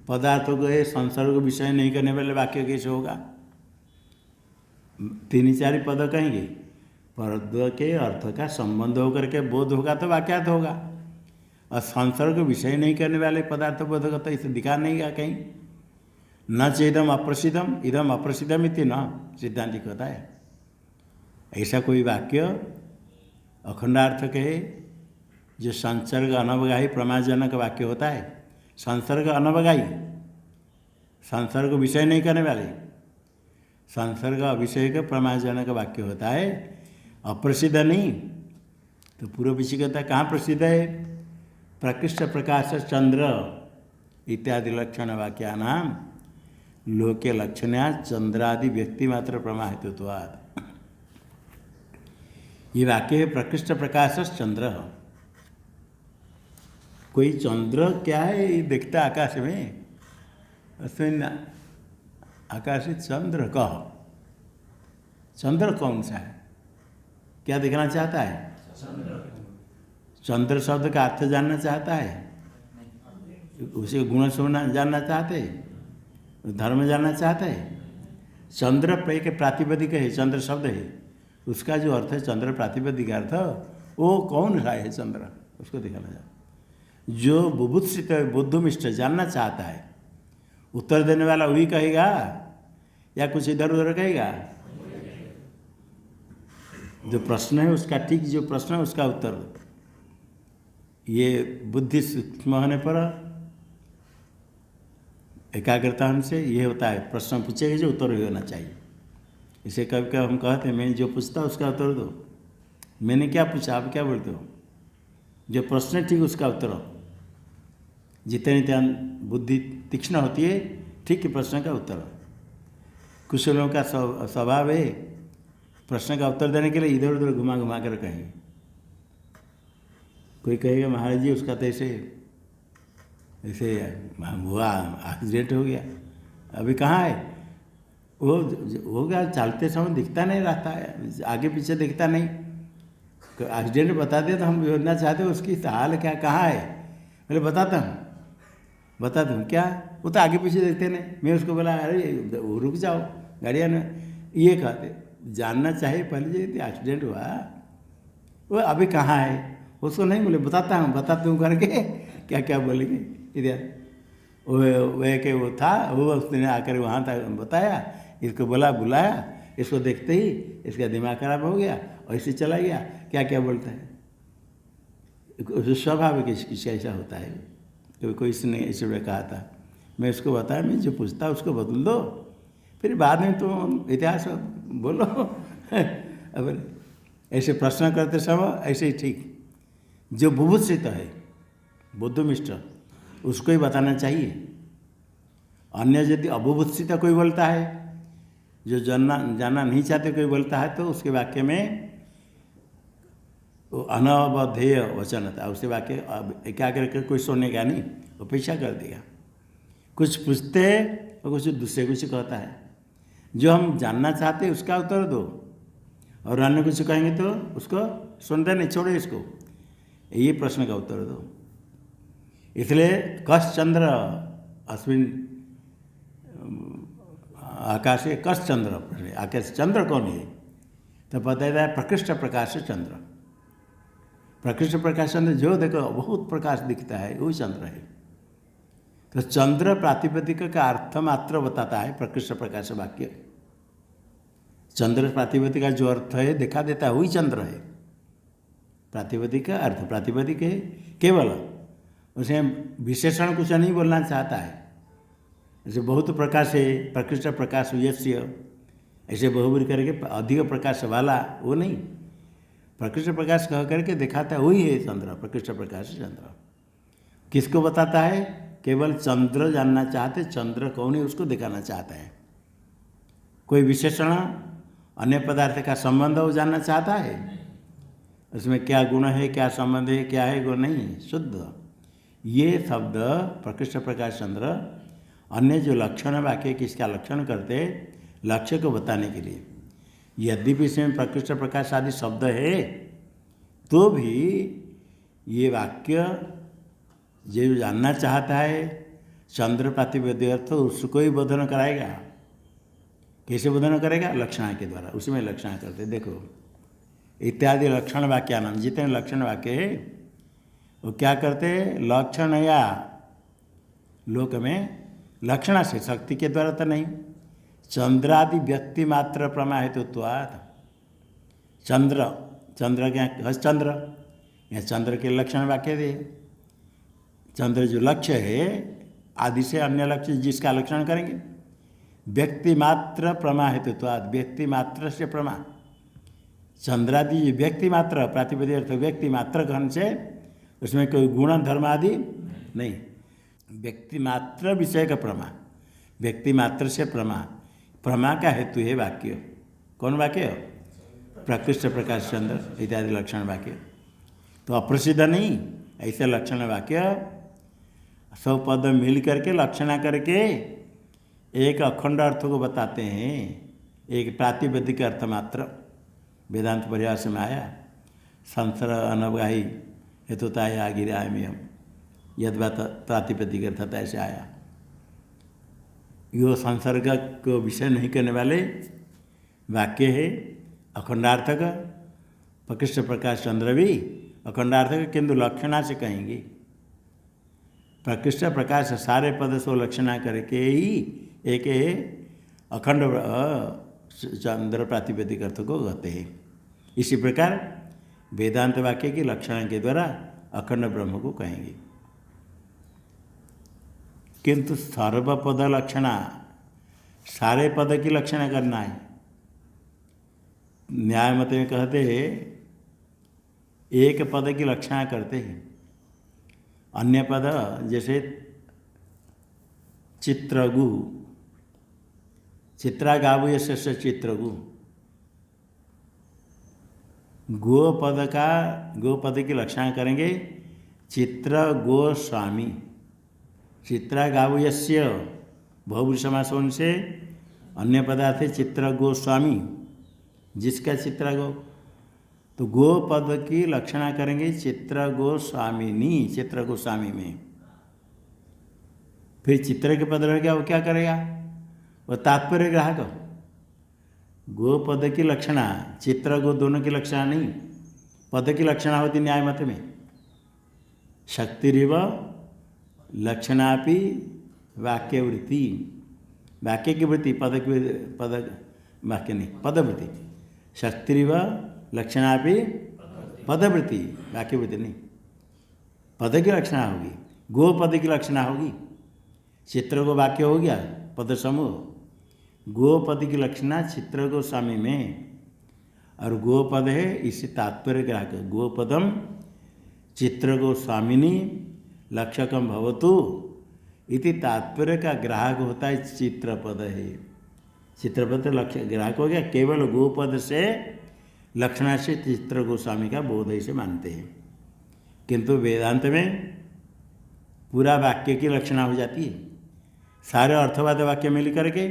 पदार्थों को संसर्ग विषय नहीं करने वाले वाक्य कैसे होगा। 3-4 पद कहेंगे, पद के अर्थ का संबंध होकर के बोध होगा तो वाक्यार्थ होगा, और संसर्ग विषय नहीं करने वाले पदार्थ बोध होगा तो इसे दिखा नहीं गया कहीं। न चेदम अप्रसिद्धम इदम अप्रसिद्धम इति न, सिद्धांत कहता है ऐसा कोई वाक्य अखंडार्थक है जो संसर्ग अनवगाही प्रमाजनक वाक्य होता है। संसर्ग अनवगाही, संसर्ग विषय नहीं करने वाले, संसर्ग अविषय का प्रमाजनक वाक्य होता है, अप्रसिद्ध नहीं। तो पूर्व विषय कहता कहाँ प्रसिद्ध है, प्रकृष्ट प्रकाश चंद्र इत्यादि लक्षण वाक्या नाम लोके लक्षणा चंद्रादि व्यक्ति मात्र प्रमा हेतुत्वात्। ये वाक्य है प्रकृष्ट प्रकाश चंद्र। कोई चंद्र क्या है ये देखता आकाश में, उसमें आकाश चंद्र कह, चंद्र कौन सा है, क्या देखना चाहता है, चंद्र शब्द का अर्थ जानना चाहता है, उसे गुण सुनना जानना चाहते हैं, धर्म जानना चाहता है। चंद्र पे के प्रातिपदिक है, चंद्र शब्द है, उसका जो अर्थ है चंद्र प्रातिपदिक अर्थ, वो कौन सा है चंद्र, उसको दिखाना चाहता। जो बुभुत्सित बुद्धमिष्ठ जानना चाहता है, उत्तर देने वाला वही कहेगा या कुछ इधर उधर कहेगा। जो प्रश्न है उसका ठीक, जो प्रश्न है उसका उत्तर। ये बुद्धि सूक्ष्म होने पर एकाग्रता हमसे ये होता है, प्रश्न पूछेगा जो उत्तर ही होना चाहिए। इसे कभी कभी हम कहते हैं मैं जो पूछता उसका उत्तर दो, मैंने क्या पूछा आप क्या बोलते हो, जो प्रश्न है ठीक उसका उत्तर हो। जितनी ध्यान बुद्धि तीक्ष्ण होती है ठीक प्रश्न का उत्तर। कुछ लोगों का स्वभाव है प्रश्न का उत्तर देने के लिए इधर उधर घुमा घुमा कर कहेंगे। कोई कहेगा महाराज जी उसका तो ऐसे हुआ, एक्सीडेंट हो गया, अभी कहाँ है वो, होगा चलते समय दिखता नहीं रहता है, आगे पीछे दिखता नहीं। एक्सीडेंट बता दिया तो हम योजना चाहते उसकी हाल क्या कहाँ है, बोले बताता हूँ क्या, वो तो आगे पीछे देखते नहीं। मैं उसको बोला अरे रुक जाओ गाड़ियाँ में, ये कहते जानना चाहिए पहले जो एक्सीडेंट हुआ वो अभी कहाँ है, उसको नहीं बोले बताता हूँ करके क्या क्या बोलेंगे इधर। वह के वो था, वो उसने आकर वहाँ तक बताया, इसको बुलाया, इसको देखते ही इसका दिमाग खराब हो गया और इसे चला गया। क्या क्या बोलता है, स्वाभाविक किसी ऐसा होता है। कोई इसने ऐसे कहा था, मैं उसको बताया, मैं जो पूछता उसको बदल दो, फिर बाद में तुम इतिहास बोलो। अब ऐसे प्रश्न करते समय ऐसे ही ठीक। जो बुभुत्सित है, बुद्धमिष्ट, उसको ही बताना चाहिए। अन्य यदि अबुभुत्सित कोई बोलता है, जो जानना नहीं चाहते कोई बोलता है, तो उसके वाक्य में अनवधेय वचन था। उसके वाक्य क्या करके कोई सुनेगा नहीं, वो पीछा कर देगा। कुछ पूछते और कुछ दूसरे कुछ कहता है। जो हम जानना चाहते उसका उत्तर दो, और अन्य कुछ कहेंगे तो उसको सुनते नहीं, छोड़ो इसको, ये प्रश्न का उत्तर दो। इसलिए कश चंद्र अस्मिन आकाशे कश चंद्र, आकाश चंद्र कौन है, तो बताया है प्रकृष्ट प्रकाश चंद्र। प्रकृष्ट प्रकाश चंद्र, जो देखो बहुत प्रकाश दिखता है, वही चंद्र है। तो चंद्र प्रातिपदिक का अर्थ मात्र बताता है प्रकृष्ट प्रकाश वाक्य। चंद्र प्रातिपदिक का जो अर्थ है दिखा देता है, वही चंद्र है। प्रातिपदिक का अर्थ, प्रातिपदिक है केवल, उसमें विशेषण कुछ नहीं बोलना चाहता है। जैसे बहुत प्रकाश है, प्रकृष्ट प्रकाश यस्य, ऐसे बहुबरी करके अधिक प्रकाश वाला, वो नहीं, प्रकृष्ट प्रकाश कह करके दिखाता है, वही है चंद्र, प्रकृष्ट प्रकाश चंद्र। किसको बताता है, केवल चंद्र जानना चाहते, चंद्र कौन है उसको दिखाना चाहता है। कोई विशेषण अन्य पदार्थ का संबंध वो जानना चाहता है, उसमें क्या गुण है, क्या संबंध है, क्या है, गुण नहीं है, शुद्ध। ये शब्द प्रकृष्ट प्रकाश चंद्र, अन्य जो लक्षण वाक्य किसका लक्षण करते, लक्ष्य को बताने के लिए। यद्यपि इसमें प्रकृष्ट प्रकाश आदि शब्द है, तो भी ये वाक्य जो जानना चाहता है चंद्र प्रातिपदिक अर्थ, उसको ही बोधन कराएगा। कैसे बोधन करेगा, लक्षणा के द्वारा, उसमें लक्षणा करते। देखो इत्यादि लक्षण वाक्य नाम, जितने लक्षण वाक्य है वो क्या करते, लक्षण या लोक में लक्षणा से, शक्ति के द्वारा तो नहीं, चंद्रादि व्यक्ति मात्र प्रमा हेतुत्वात्। चंद्र, चंद्र क्या है, चंद्र, यहाँ चंद्र के लक्षण वाक्य दे। चंद्र जो लक्ष्य है, आदि से अन्य लक्ष्य जिसका लक्षण करेंगे, व्यक्ति मात्र प्रमा हेतुत्वात्, व्यक्ति मात्र से प्रमा। चंद्रादि व्यक्ति मात्र, प्रातिपदिक अर्थ व्यक्ति मात्र कहने से उसमें कोई गुण धर्म आदि नहीं, व्यक्ति मात्र विषय का प्रमा, व्यक्ति मात्र से प्रमा, प्रमा का हेतु है वाक्य। कौन वाक्य, प्रकृष्ट प्रकाश चंद्र इत्यादि लक्षण वाक्य। तो अप्रसिद्ध नहीं, ऐसे लक्षण वाक्य सब पद मिल करके लक्षणा करके एक अखंड अर्थ को बताते हैं। एक प्रातिपदिक अर्थ मात्र वेदांत परिभाषा में आया, संसार अनवगाही हेतुताया गिरायम, यद्वात प्रातिपदिक अर्थात ऐसे आया। यो संसर्ग को विषय नहीं करने वाले वाक्य है अखंडार्थक। प्रकृष्ट प्रकाश चंद्र भी अखंडार्थक, किंतु लक्षणा से कहेंगे। प्रकृष्ट प्रकाश सारे पद से लक्षणा करके ही एक अखंड चंद्र प्रातिपदिक अर्थ को कहते हैं। इसी प्रकार वेदांत वाक्य की लक्षणा के द्वारा अखंड ब्रह्म को कहेंगे। किंतु सर्वपद लक्षणा, सारे पद की लक्षणा करना है। न्याय मत में कहते हैं एक पद की लक्षणा करते हैं, अन्य पद जैसे चित्रगु, चित्रागावु यस्य चित्रगु, गोपद की लक्षणा करेंगे चित्र गोस्वामी। चित्रागावु यस्य बहुब्री समास होने से अन्य पदार्थ है चित्र गोस्वामी, जिसका चित्र गो, तो गो पद की लक्षणा करेंगे चित्र गोस्वामिनी, चित्र गोस्वामी में। फिर चित्र के पद रह गया, वो क्या करेगा, वो तात्पर्य ग्राहक। गो पद की लक्षणा, चित्र गो दोनों की लक्षणा नहीं, पद की लक्षणा होती न्याय मत में। शक्तिरिव लक्षणापि वाक्यवृत्ति, वाक्य की वृत्ति, पद की पद, वाक्य नहीं, पदवृत्ति। शक्तिरिव लक्षणापि पदवृत्ति, वाक्यवृत्ति नहीं, पद की लक्षणा होगी। गो पद की लक्षणा होगी। चित्र को वाक्य हो गया, पद समूह। गो पद की लक्षणा चित्र को स्वामी में, और गो पद है इसी तात्पर्य ग्राहक। गोपदम चित्र को स्वामिनी लक्षकम भवतु इति तात्पर्य का ग्राहक होता है चित्रपद है। चित्रपद लक्ष्य ग्राहक हो गया। केवल गोपद से लक्षणा से चित्र गोस्वामी का बोध ऐसे मानते हैं, किंतु वेदांत में पूरा वाक्य की लक्षणा हो जाती है। सारे अर्थवाद वाक्य मिल करके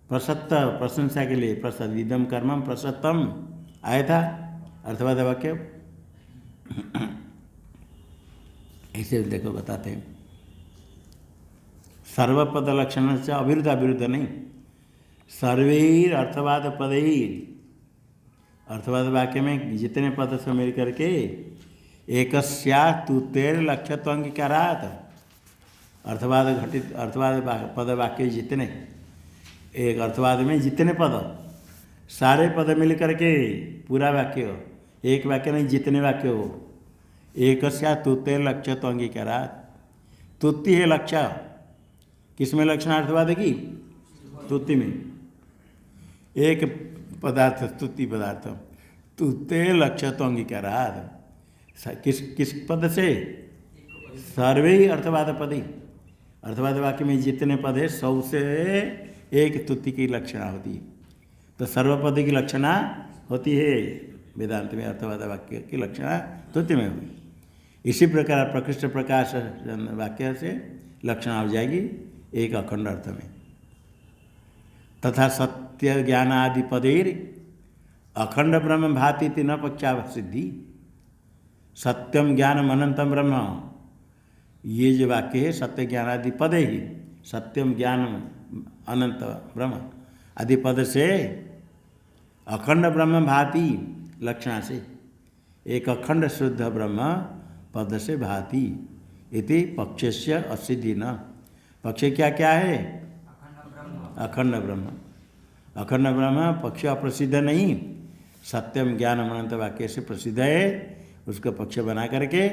प्रसत्त, प्रशंसा के लिए प्रसत्त, इदम कर्मम प्रसत्तम आया था अर्थवाद वाक्य। ऐसे देखो बताते हैं, सर्वपद लक्षण से अविरुद्ध, अविरुद्ध नहीं, सर्वैर अर्थवाद पदैर, अर्थवाद वाक्य में जितने पद से मिल करके एकस्या तुतेर लक्ष्यत्व अंगीकारात, अर्थवाद घटित अर्थवाद पद वाक्य जितने, एक अर्थवाद में जितने पद, सारे पद मिल करके पूरा वाक्य, एक वाक्य नहीं जितने वाक्य हो, एकस्या तुतेर लक्ष्यत्व अंगीकारात। तुति है लक्ष्य, किसमें लक्षणार्थवाद की? तुति में। एक पदार्थ स्तुति पदार्थ, तुते लक्ष्यत्व अंगीकारात। किस किस पद से? सर्वे अर्थवाद पदी, अर्थवाद वाक्य में जितने पद है सब से एक तुति की लक्षणा होती है। तो सर्वपद की लक्षणा होती है वेदांत में, अर्थवाद वाक्य की लक्षणा तुति में हुई। इसी प्रकार प्रकृष्ट प्रकाश वाक्य से लक्षणा हो जाएगी एक अखंड अर्थ में। तथा सत्य ज्ञान आदि पदेर अखंड ब्रह्म भाति न पक्षावसिद्धि। सत्यम ज्ञानम अनंतम ब्रह्म, ये जो वाक्य है सत्य ज्ञान आदि पदे ही, सत्यम ज्ञानम अनंत ब्रह्म आदि पद से अखंड ब्रह्म भाति लक्षणा से एक अखंड शुद्ध ब्रह्म पद से भाति इति पक्षस्य असिद्धि न। पक्ष क्या क्या है? अखंड ब्रह्म। अखंड ब्रह्म पक्ष अप्रसिद्ध नहीं, सत्यम ज्ञान अनंत वाक्य से प्रसिद्ध है। उसको पक्ष बना करके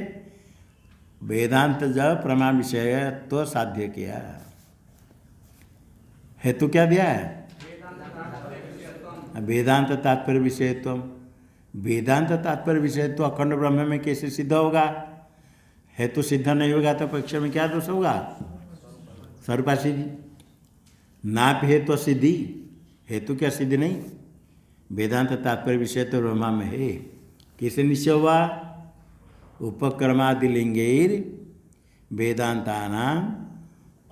वेदांत जब प्रमाण विषय तो साध्य किया। हेतु क्या दिया है? वेदांत तात्पर्य विषयत्व। वेदांत तात्पर्य विषयत्व अखंड ब्रह्म में कैसे सिद्ध होगा? हेतु सिद्ध नहीं होगा तो पक्ष में क्या दोष होगा? सर्वपा सिद्धि। नाप हेतु सिद्धि, हेतु क्या सिद्धि नहीं। वेदांत तात्पर्य विषय तो ब्रह्मा में है। किसे निश्चय हुआ? उपक्रमादि लिंगेर वेदांतानाम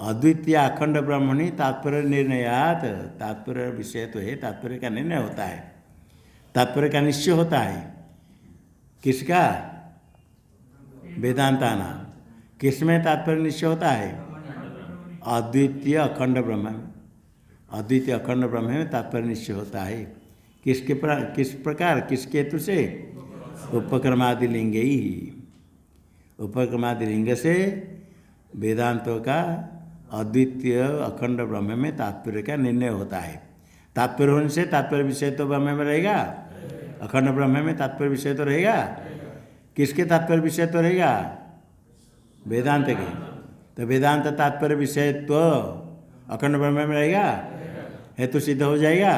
अद्वितीय अखंड ब्रह्मणि तात्पर्य निर्णयात। तात्पर्य विषय तो है, तात्पर्य का निर्णय होता है, तात्पर्य का निश्चय होता है। किसका? वेदांतानाम। किसमें तात्पर्य निश्चय होता है? अद्वितीय अखंड ब्रह्म में। अद्वितीय अखंड ब्रह्म में तात्पर्य निश्चय होता है। किस प्रकार, किसके हेतु से? उपक्रमादि लिंग ही। उपक्रमादि लिंग से वेदांतों का अद्वितीय अखंड ब्रह्म में तात्पर्य का निर्णय होता है। तात्पर्य होने से तात्पर्य विषय तो ब्रह्म में रहेगा, अखंड ब्रह्म में तात्पर्य विषय तो रहेगा। किसके तात्पर्य विषय तो रहेगा? वेदांत के। तो वेदांत तात्पर्य विषय तो अखंड ब्रह्म में रहेगा, हेतु सिद्ध हो जाएगा।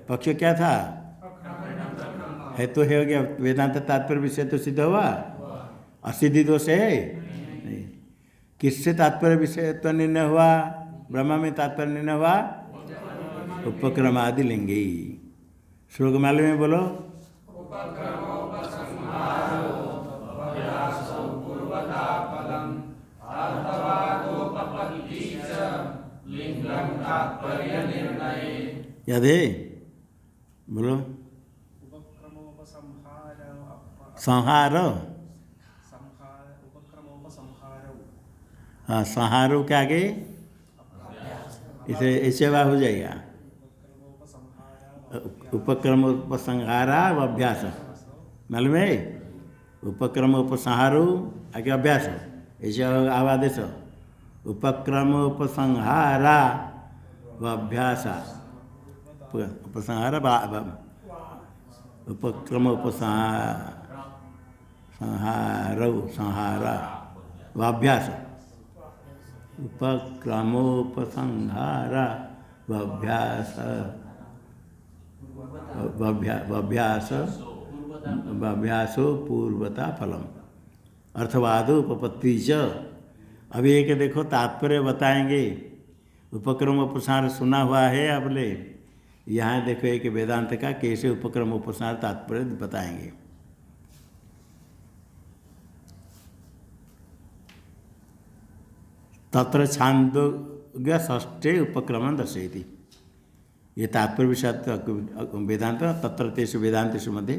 पक्ष क्या था? हेतु हो गया, वेदांत तात्पर्य विषय तो सिद्ध हुआ, असिद्धि दोष है नहीं। किससे तात्पर्य विषय तो निर्णय हुआ? ब्रह्म में तात्पर्य निर्णय हुआ उपक्रमादि लिंगे। श्लोक मालूम में बोलो। याद है? बोलो। संहार, हाँ संहारो के आगे इसे ऐसे बार हो जाएगा। उपक्रम उपसंहारा व अभ्यास, मालूम है? उपक्रम उपसंहारो आगे अभ्यास, ऐसा आवादेश उपक्रम उपसंहारा अभ्यासा उपसंहार उपक्रम उपसंहार संहारा अभ्यास उपक्रमोपसंहारा अभ्यासो पूर्वता फलम अर्थवादो उपपत्ति च। अभी एक देखो तात्पर्य बताएंगे। उपक्रम उपसार सुना हुआ है आपने, यहाँ देखो एक वेदांत का कैसे उपक्रम उपसार तात्पर्य बताएंगे। तत्र छांदोग्य षष्ठे उपक्रम दर्शयति। ये तात्पर्य विषय वेदांत तत्र तेषु वेदांतेषु मध्ये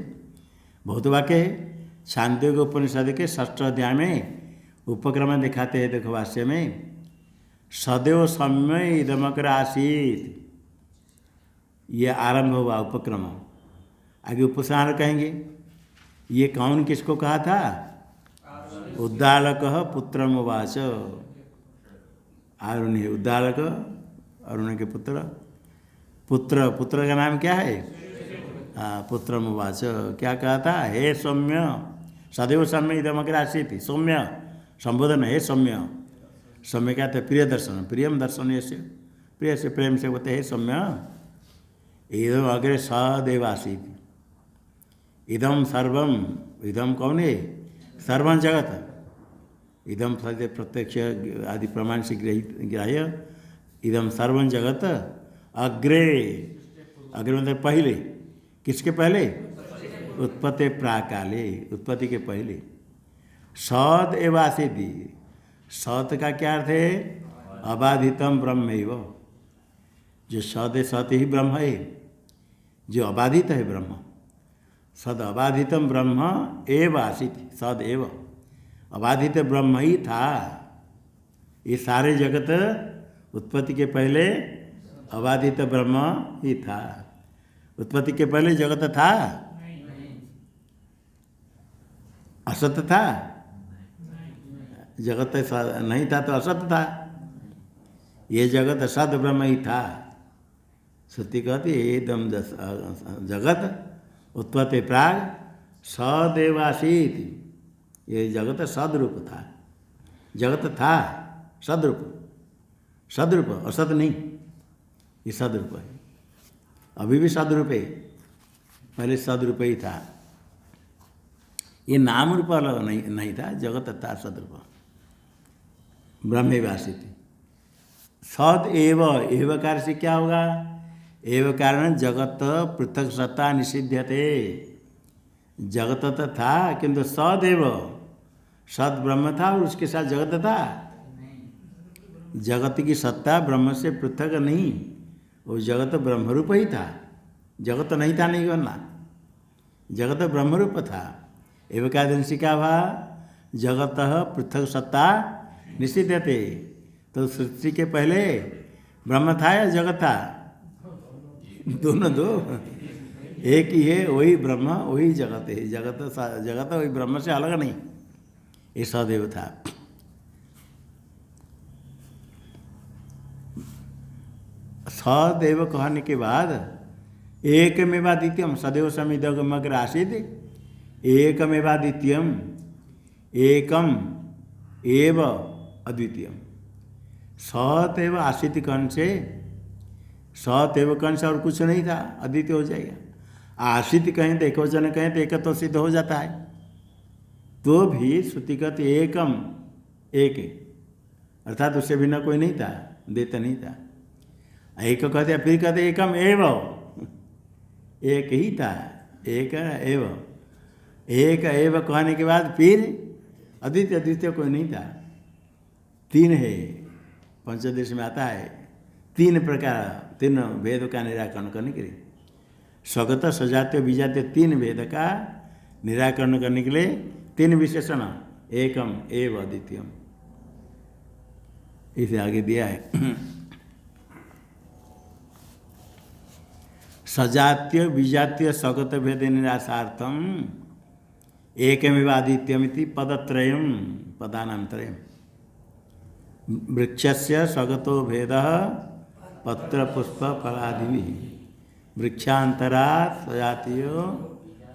बहुत वाक्य है। छांदोग्य उपनिषद के षष्ठ अध्याय में उपक्रम दिखाते हैं। देखो भाष्य में सदैव सम्य इदमकर आसीत, ये आरंभ हुआ उपक्रम। आगे उपसार कहेंगे। ये कौन किसको कहा था? उद्दालक पुत्रमुवाच। अरुण है उद्दालक, अरुण के पुत्र का नाम क्या है? पुत्रमुवाच। क्या कहा था? हे सौम्य, सदैव सौम्य इदमग्र आसीत्। सौम्य संबोधन है सौम्य। सौम्य क्या था? प्रिय दर्शन, प्रियम दर्शन ऐसे प्रिय से प्रेम से बोलते हैं सौम्य। इदम अग्रे सदैव आसीत्। इदम सर्वम, इदम कौन है? सर्वं जगत। इदम सदैव प्रत्यक्ष आदि प्रमाण से ग्राह्य। इदम सर्वं जगत अग्रे, अग्रे मतलब पहले। किसके पहले? उत्पत्ति प्राकाले, उत्पत्ति के पहले। सद एव आसीत्। सत का क्या अर्थ है? अबाधितम ब्रह्मैव। जो सद है सत ही ब्रह्म है, जो अबाधित है ब्रह्म। सद अबाधितम ब्रह्म एव आसीत्। सद एव अबाधित ब्रह्म ही था। ये सारे जगत उत्पत्ति के पहले अबाधित ब्रह्म ही था। उत्पत्ति के पहले जगत था? असत था? जगत नहीं था तो असत था। ये जगत सद ब्रह्म ही था। श्रुति कहती एकदम जगत उत्पत्ति प्राग सदैव आसीत्। ये जगत सदरूप था। जगत था सदरूप, सदरूप असत नहीं। ये सदरूप है, अभी भी सदरूप है, पहले सदरूप ही था। ये नाम रूप नहीं था, जगत था सदरूप। ब्रह्मेवासित सद एव। एव कार्य से क्या होगा? एव कारण जगत पृथक सत्ता निषिध्यते। जगत तो था किंतु सदैव, सद ब्रह्म था और उसके साथ जगत था। जगत की सत्ता ब्रह्म से पृथक नहीं, वो जगत ब्रह्मरूप ही था। जगत नहीं था नहीं बनना, जगत ब्रह्मरूप था। एवं क्या दिन से क्या हुआ? जगत पृथक सत्ता निषिध्यते। तो सृष्टि के पहले ब्रह्म था या जगत था? दोनों दो एक ही है। वही ब्रह्म वही जगत है। जगत वही ब्रह्म से अलग नहीं। ये सदैव था। सदैव कहने के बाद एकमेवाद्वितीयम सदैव समिदमग्र आसीत्। एकमेवाद्वितीयम, एकम एव अद्वितीयम। सदैव आसीत् कौन से? सदैव कौन से और कुछ नहीं था, अद्वितीय हो जाएगा। आसीत् कहें तो एक वचन कहें तो एक तो सिद्ध हो जाता है। तो भी श्रुति कहती एकम, एक, अर्थात उससे बिना कोई नहीं था, देता नहीं था। एक कहते फिर कहते एकम एव, एक ही था, एक एव। एक एव कहने के बाद फिर अद्वितीय, अद्वितीय कोई नहीं था। तीन है, पंचदश में आता है। तीन प्रकार, तीन भेद का निराकरण करने के लिए, स्वगत सजातीय विजातीय तीन भेद का निराकरण करने के लिए तीन विशेषण, एकम एव अद्वितीयम, इसे आगे दिया है। सजातीय विजातीय स्वगत भेद निराशार्थम एकमेव अद्वितीयमिति पदत्रयम, पदानाम त्रयम। वृक्षस्य स्वगतो भेद पत्र पुष्प फलादि वृक्षांतरात् सजातीय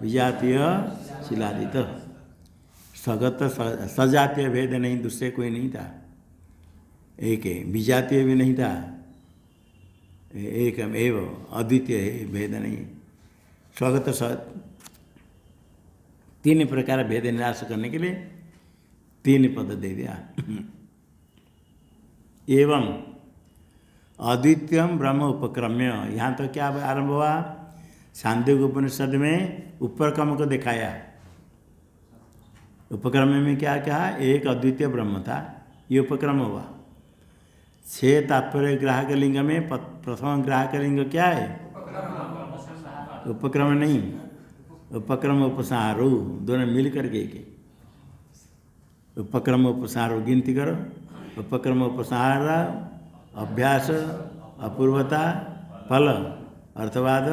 विजातीय शिलादित। स्वगत सजातीय भेद नहीं, दूसरे कोई नहीं था, एक है। विजातीय भी नहीं था, एक एव अद्वितीय है, भेद नहीं। स्वगत तीन प्रकार भेद निराश करने के लिए तीन पद दे दिया। एवं अद्वितीयम ब्रह्म उपक्रम्य, यहाँ तो क्या आरंभ हुआ? छांदोग्य उपनिषद में उपक्रम को दिखाया। उपक्रम में क्या कहा? एक अद्वितीय ब्रह्म था, ये उपक्रम हुआ। 6 तात्पर्य ग्राहक लिंग में प्रथम ग्राहक लिंग क्या है? उपक्रम नहीं, उपक्रम उपसारो, दोनों मिल करके के उपक्रम उपसारो गिनती करो। उपक्रम उपसार अभ्यास अपूर्वता फल अर्थवाद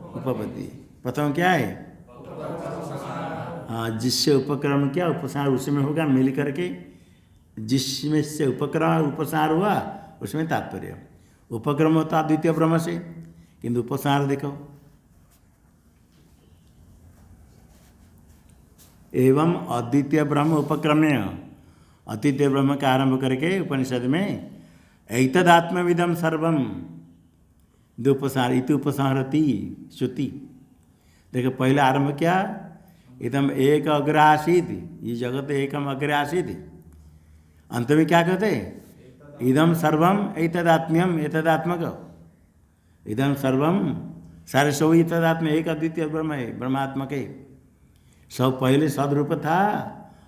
उपपत्ति। प्रथम क्या है? हाँ, जिससे उपक्रम क्या उपसार उसमें होगा, मिल करके जिसमें से उपक्रम उपसार हुआ उसमें तात्पर्य। उपक्रम होता द्वितीय ब्रह्म से, किंतु उपसार देखो। एवं अद्वितीय ब्रह्म उपक्रम्य, अद्वितीय ब्रह्म का आरंभ करके उपनिषद में ऐतदात्मविदम सर्वम दुपसार इति उपसंहरति श्रुति। देखो पहले आरंभ क्या? एकदम एक अग्र आसीत, ये जगत एकम अग्र आसीत। अंत में क्या कहते? इदम सर्वम ऐतदात्म्यम, ऐतदात्मक इदम सर्वम, सारे सब ऐतदात्म, एक अद्वितीय ब्रह्म है, ब्रह्मात्मक है। सब पहले सदरूप था,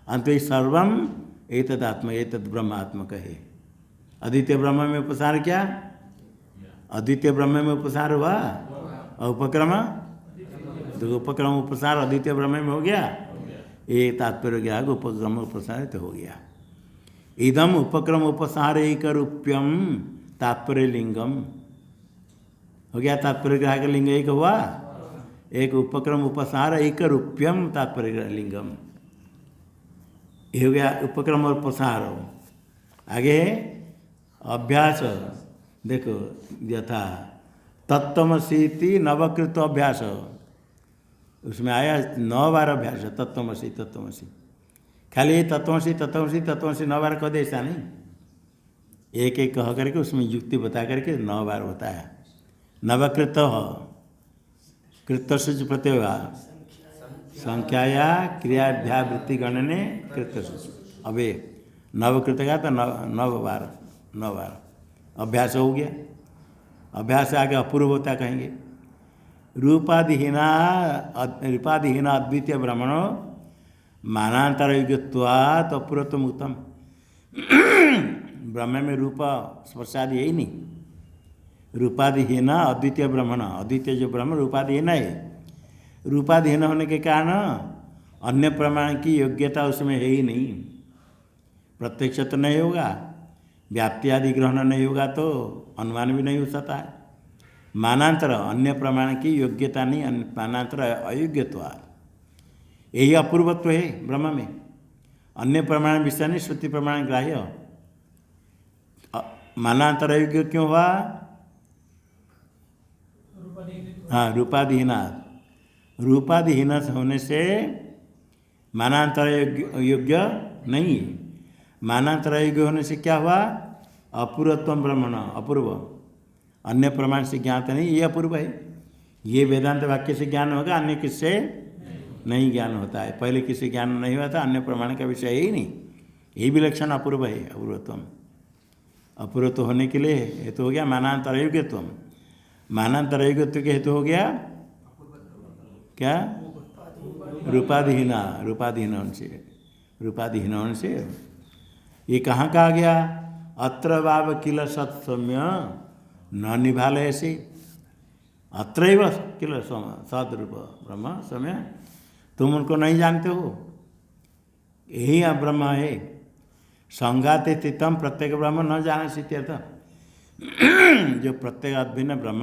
अंत में सर्वम एतदात्म, एतद ब्रह्मात्मक है। अद्वितीय ब्रह्म में उपसार क्या? अद्वितीय ब्रह्म में उपसार हुआ, और उपक्रम तो उपक्रम उपसार अद्वितीय ब्रह्म में हो गया। ये तात्पर्य गया, उपक्रम उपसार तो हो गया। इदम उपक्रम उपसार एक रूप्यम तात्पर्य लिंगम हो गया। तात्पर्य ग्राहक लिंग एक हुआ, एक उपक्रम उपसार एक रूप्यम तात्पर्य लिंगम, ये हो गया उपक्रम और उपसार। आगे अभ्यास देखो, यथा तत्त्वमसीति नवकृत अभ्यास, उसमें आया 9 बार अभ्यास, तत्त्वमसी तत्त्वमसी। खाली तत्त्वमसी तत्त्वमसी तत्त्वमसी 9 बार कह दे, ऐसा नहीं, एक एक कह करके उसमें युक्ति बता करके 9 बार बताया। नवकृत कृत से जो प्रत्यय हुआ, संख्याया क्रियाभ्यावृत्ति गणने कृत से। अब ये नवकृत का तो 9 बार अभ्यास हो गया। अभ्यास आगे अपूर्व होता कहेंगे। रूपादिहीना अद्वितीय ब्रह्मणो मानांतर युगत्वात् अपूर्वत्वम उत्तम। ब्रह्म में रूप स्पर्शादि है ही नहीं। रूपादिहीन अद्वितीय ब्रह्मण, अद्वितीय जो ब्रह्म रूपादिहीन है, रूपादिहीन होने के कारण अन्य प्रमाण की योग्यता उसमें है ही नहीं। प्रत्यक्ष तो नहीं होगा, व्याप्ति आदि ग्रहण नहीं होगा, तो अनुमान भी नहीं हो सकता है। मानांतर अन्य प्रमाण की योग्यता नहीं, मानांतर अयोग्यत्व, यही अपूर्वत्व है ब्रह्म में। अन्य प्रमाण विषय नहीं, श्रुति प्रमाण ग्राह्य। मानांतर अयोग्य क्यों हुआ? हाँ, रूपादिहीना, रूपादिहीन होने से मानांतर योग्य नहीं। मानांतर योग्य होने से क्या हुआ? अपूर्वत्व ब्रह्मण, अपूर्व, अन्य प्रमाण से ज्ञात नहीं, ये अपूर्व है। ये वेदांत वाक्य से ज्ञान होगा, अन्य किससे नहीं ज्ञान होता है। पहले किसी ज्ञान नहीं हुआ था, अन्य प्रमाण का विषय है ही नहीं। यही भी लक्षण अपूर्व है, अपूर्वत्व। अपूर्वत्व होने के लिए हेतु हो गया मानांतर योग्यत्व। मानांतर योग्यत्व के हेतु हो गया क्या? रूपादिहीना, रूपादिहीन से, रूपादिहीन से। ये कहाँ कहा गया? अत्र वाव किल सत्सम्य न निभाल ऐसे, अत्रैव किल सदरूप ब्रह्म समय, तुम उनको नहीं जानते हो, यही ब्रह्म है। संगाते स्थितम प्रत्येक ब्रह्म न जाने से इत्यर्थ। जो प्रत्येक अभिन्न ब्रह्म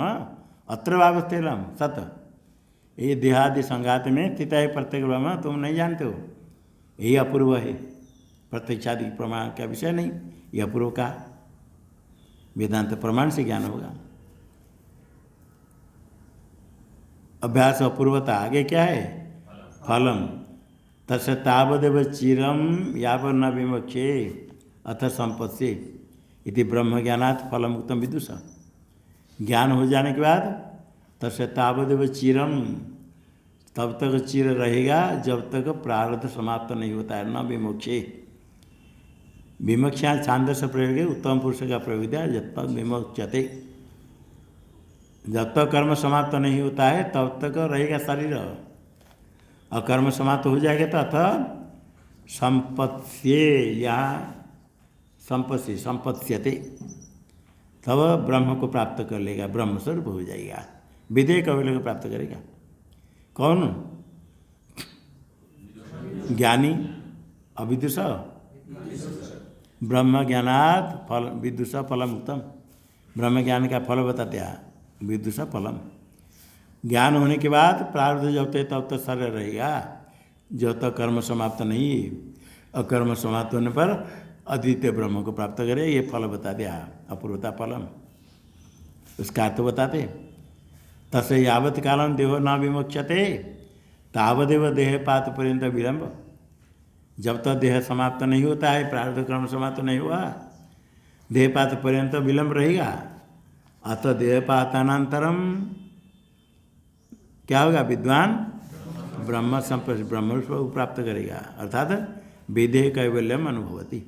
अत्र वावस्थितम सत, ये देहादि संघात में स्थित है प्रत्येक ब्रह्म, तुम नहीं जानते हो, यही अपूर्व है। प्रत्यक्षादि प्रमाण का विषय नहीं, यह अपूर्व का वेदांत प्रमाण से ज्ञान होगा। अभ्यास अपूर्वता, आगे क्या है? फलम तस्य तावदेव चिरम यावत् न विमोक्षे अथ संपत्ति इति ब्रह्म ज्ञानात् फलम उत्तम विदुष। ज्ञान हो जाने के बाद तस्य तावदेव चिरम, तब तक चिर रहेगा जब तक प्रारब्ध समाप्त नहीं होता है। न विमोक्षे, विमोक्षा छांदस्य प्रयोग है, उत्तम पुरुष का प्रयोग दिया। जब तक विमोक्षते, जब तक कर्म समाप्त नहीं होता है तब तक रहेगा शरीर, और कर्म समाप्त हो जाएगा तो अथ संपत्स्ये, यहाँ संपत्स्यते, तब ब्रह्म को प्राप्त कर लेगा, ब्रह्म स्वरूप हो जाएगा। विधेय कवि को प्राप्त करेगा कौन? ज्ञानी, अविदुष। ब्रह्म ज्ञानात् फल विदुष फलम उत्तम, ब्रह्म ज्ञान का फल बताते हैं, विदुष फलम। ज्ञान होने के बाद प्रारब्ध जब तक शरीर रहेगा, जब तक कर्म समाप्त नहीं, और कर्म समाप्त होने पर अद्वितीय ब्रह्म को प्राप्त करे, ये फल बता दिया, अपूर्वता फलम। उसका अर्थ बताते, तस्य यावत् कालम देहो न विमोक्षते तावदेव देहपात पर्यंत विलंब। जब तक देह समाप्त नहीं होता है, प्रारब्ध कर्म समाप्त नहीं हुआ, देहपात पर्यंत विलंब रहेगा। अतः देहपातानंतरम क्या होगा? विद्वान ब्रह्म संपत्ति, ब्रह्म को प्राप्त करेगा, अर्थात विधेय कैवल्यम अनुभवती।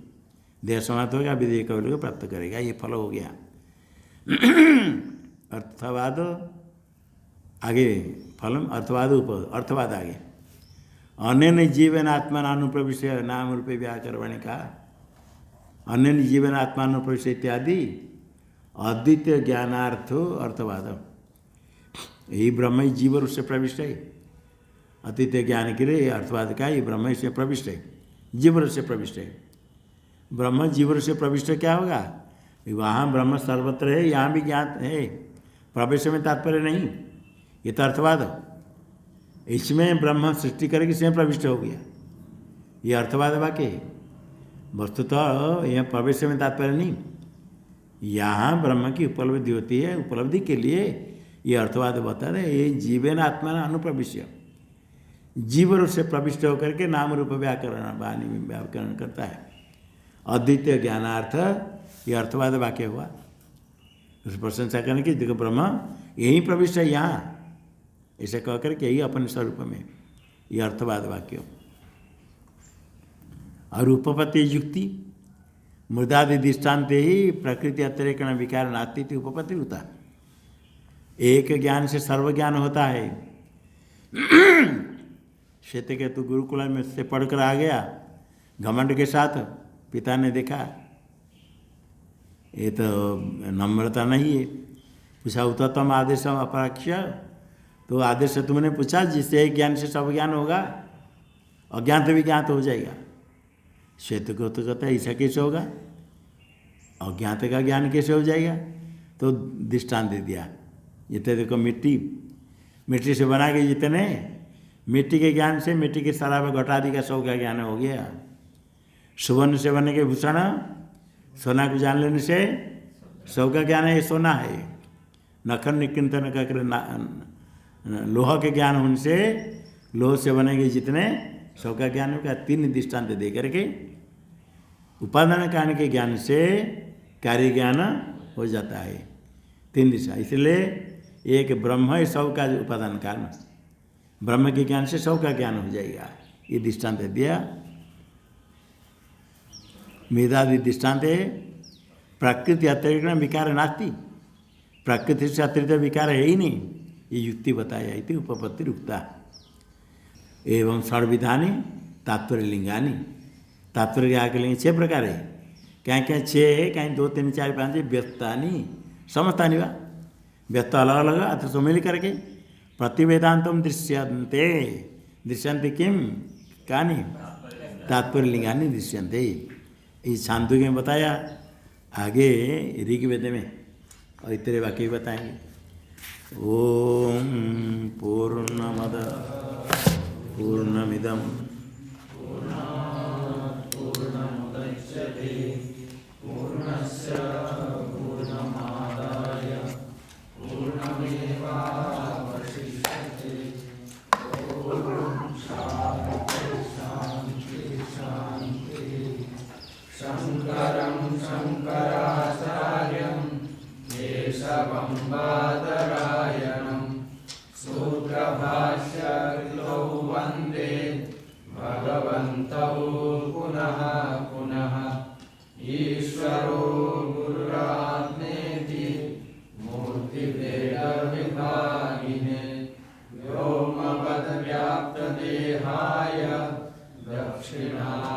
देह समाप्त होगा, विधेय कैवल्य को प्राप्त करेगा, ये फल हो गया। अर्थवाद आगे, फलम अर्थवाद अर्थवाद आगे। अन्य जीवन आत्मानुप्रविश नाम रूपे व्याकरवाणी का, अन्य जीवन आत्मानुप्रविश इत्यादि अद्वितीय ज्ञानार्थो अर्थवाद। यही ब्रह्म ही जीव रूप से प्रविष्ट है, अद्वितीय ज्ञान के लिए अर्थवाद का ही ब्रह्म से प्रविष्ट है, जीव रूप से प्रविष्ट है। ब्रह्म जीव रूप से प्रविष्ट क्या होगा? वहाँ ब्रह्म सर्वत्र है, यहाँ भी ज्ञात है, प्रवेश में तात्पर्य नहीं, ये तो अर्थवाद। इसमें ब्रह्म सृष्टि करके इसमें प्रविष्ट हो गया, ये अर्थवाद वाक्य है। वस्तुतः यह प्रवेश में तात्पर्य नहीं, यहाँ ब्रह्म की उपलब्धि होती है, उपलब्धि के लिए ये अर्थवाद बता रहे। ये जीवेन आत्मा अनुप्रविश्य, जीव रूप से प्रविष्ट होकर के नाम रूप व्याकरण वाणी में व्याकरण करता है। अद्वितीय ज्ञानार्थ ये अर्थवाद वाक्य हुआ। उस प्रशंसा करने की, देखो ब्रह्म यही प्रविष्ट है यहाँ, ऐसे कह करके यही अपने स्वरूप में, ये अर्थवाद वाक्य। और उपपत्ति युक्ति मृदादि दृष्टान्त ही प्रकृति अतिरेकण विकार नास्ति उपपत्ति होता। एक ज्ञान से सर्व ज्ञान होता है। श्वेत के तो गुरुकुल में से पढ़कर आ गया घमंड के साथ, पिता ने देखा ये तो नम्रता नहीं है। पूछा उत्तम आदेश अपराक्ष, तो आदेश तुमने पूछा जिससे एक ज्ञान से सब ज्ञान होगा, अज्ञात भी ज्ञात हो जाएगा। श्वेत को तो कहता है ऐसा कैसे होगा, अज्ञात का ज्ञान कैसे हो जाएगा? तो दृष्टांत दे दिया, जितने देखो मिट्टी से बना के जितने, मिट्टी के ज्ञान से मिट्टी के शराब घटादि का सौ का ज्ञान हो गया। सुवर्ण से बने के भूषण, सोना को जान लेने से सौ का ज्ञान है, सोना है। नखन निकिंतन का लोहा के ज्ञान होने से, लोह से बनेंगे जितने सौ का ज्ञान होगा। तीन दृष्टांत दे करके उपादान कारण के ज्ञान से कार्य ज्ञान हो जाता है। तीन दिशा, इसलिए एक ब्रह्म है सौ का उपादान कारण, ब्रह्म के ज्ञान से सौ का ज्ञान हो जाएगा। ये दृष्टांत दिया। मेधादि दृष्टांत है प्रकृति अतिरिक्त विकार नास्ति, प्रकृति से अतिरिक्त विकार है ही नहीं, ये युक्ति बताया इति उपपत्ति रुक्ता। एवं षड्विधानी तात्पर्य लिंगानी, तात्पर्य आगे लिंग 6 प्रकार है। कहीं कहीं 6 है, कहीं 2 3 4 5 व्यस्तानी समस्तानी वा, व्यस्त अलग अलग अथ तो मिल करके प्रतिवेदांतम दृश्यन्ते, दृश्यन्ते किम कानी तात्पर्य लिंगानी दृश्यन्ते। इस छांदोग्य में बताया, आगे ऋग्वेद में और इतने वाक्य बताएंगे। ओम पूर्णमद पूर्णमिदम केशवं बादरायणं सूत्रभाष्यकृतौ वन्दे भगवन्तौ पुनः पुनः। ईश्वरो गुरुरात्मेति मूर्तिभेदविभागिने व्योमवद्व्याप्तदेहाय दक्षिणा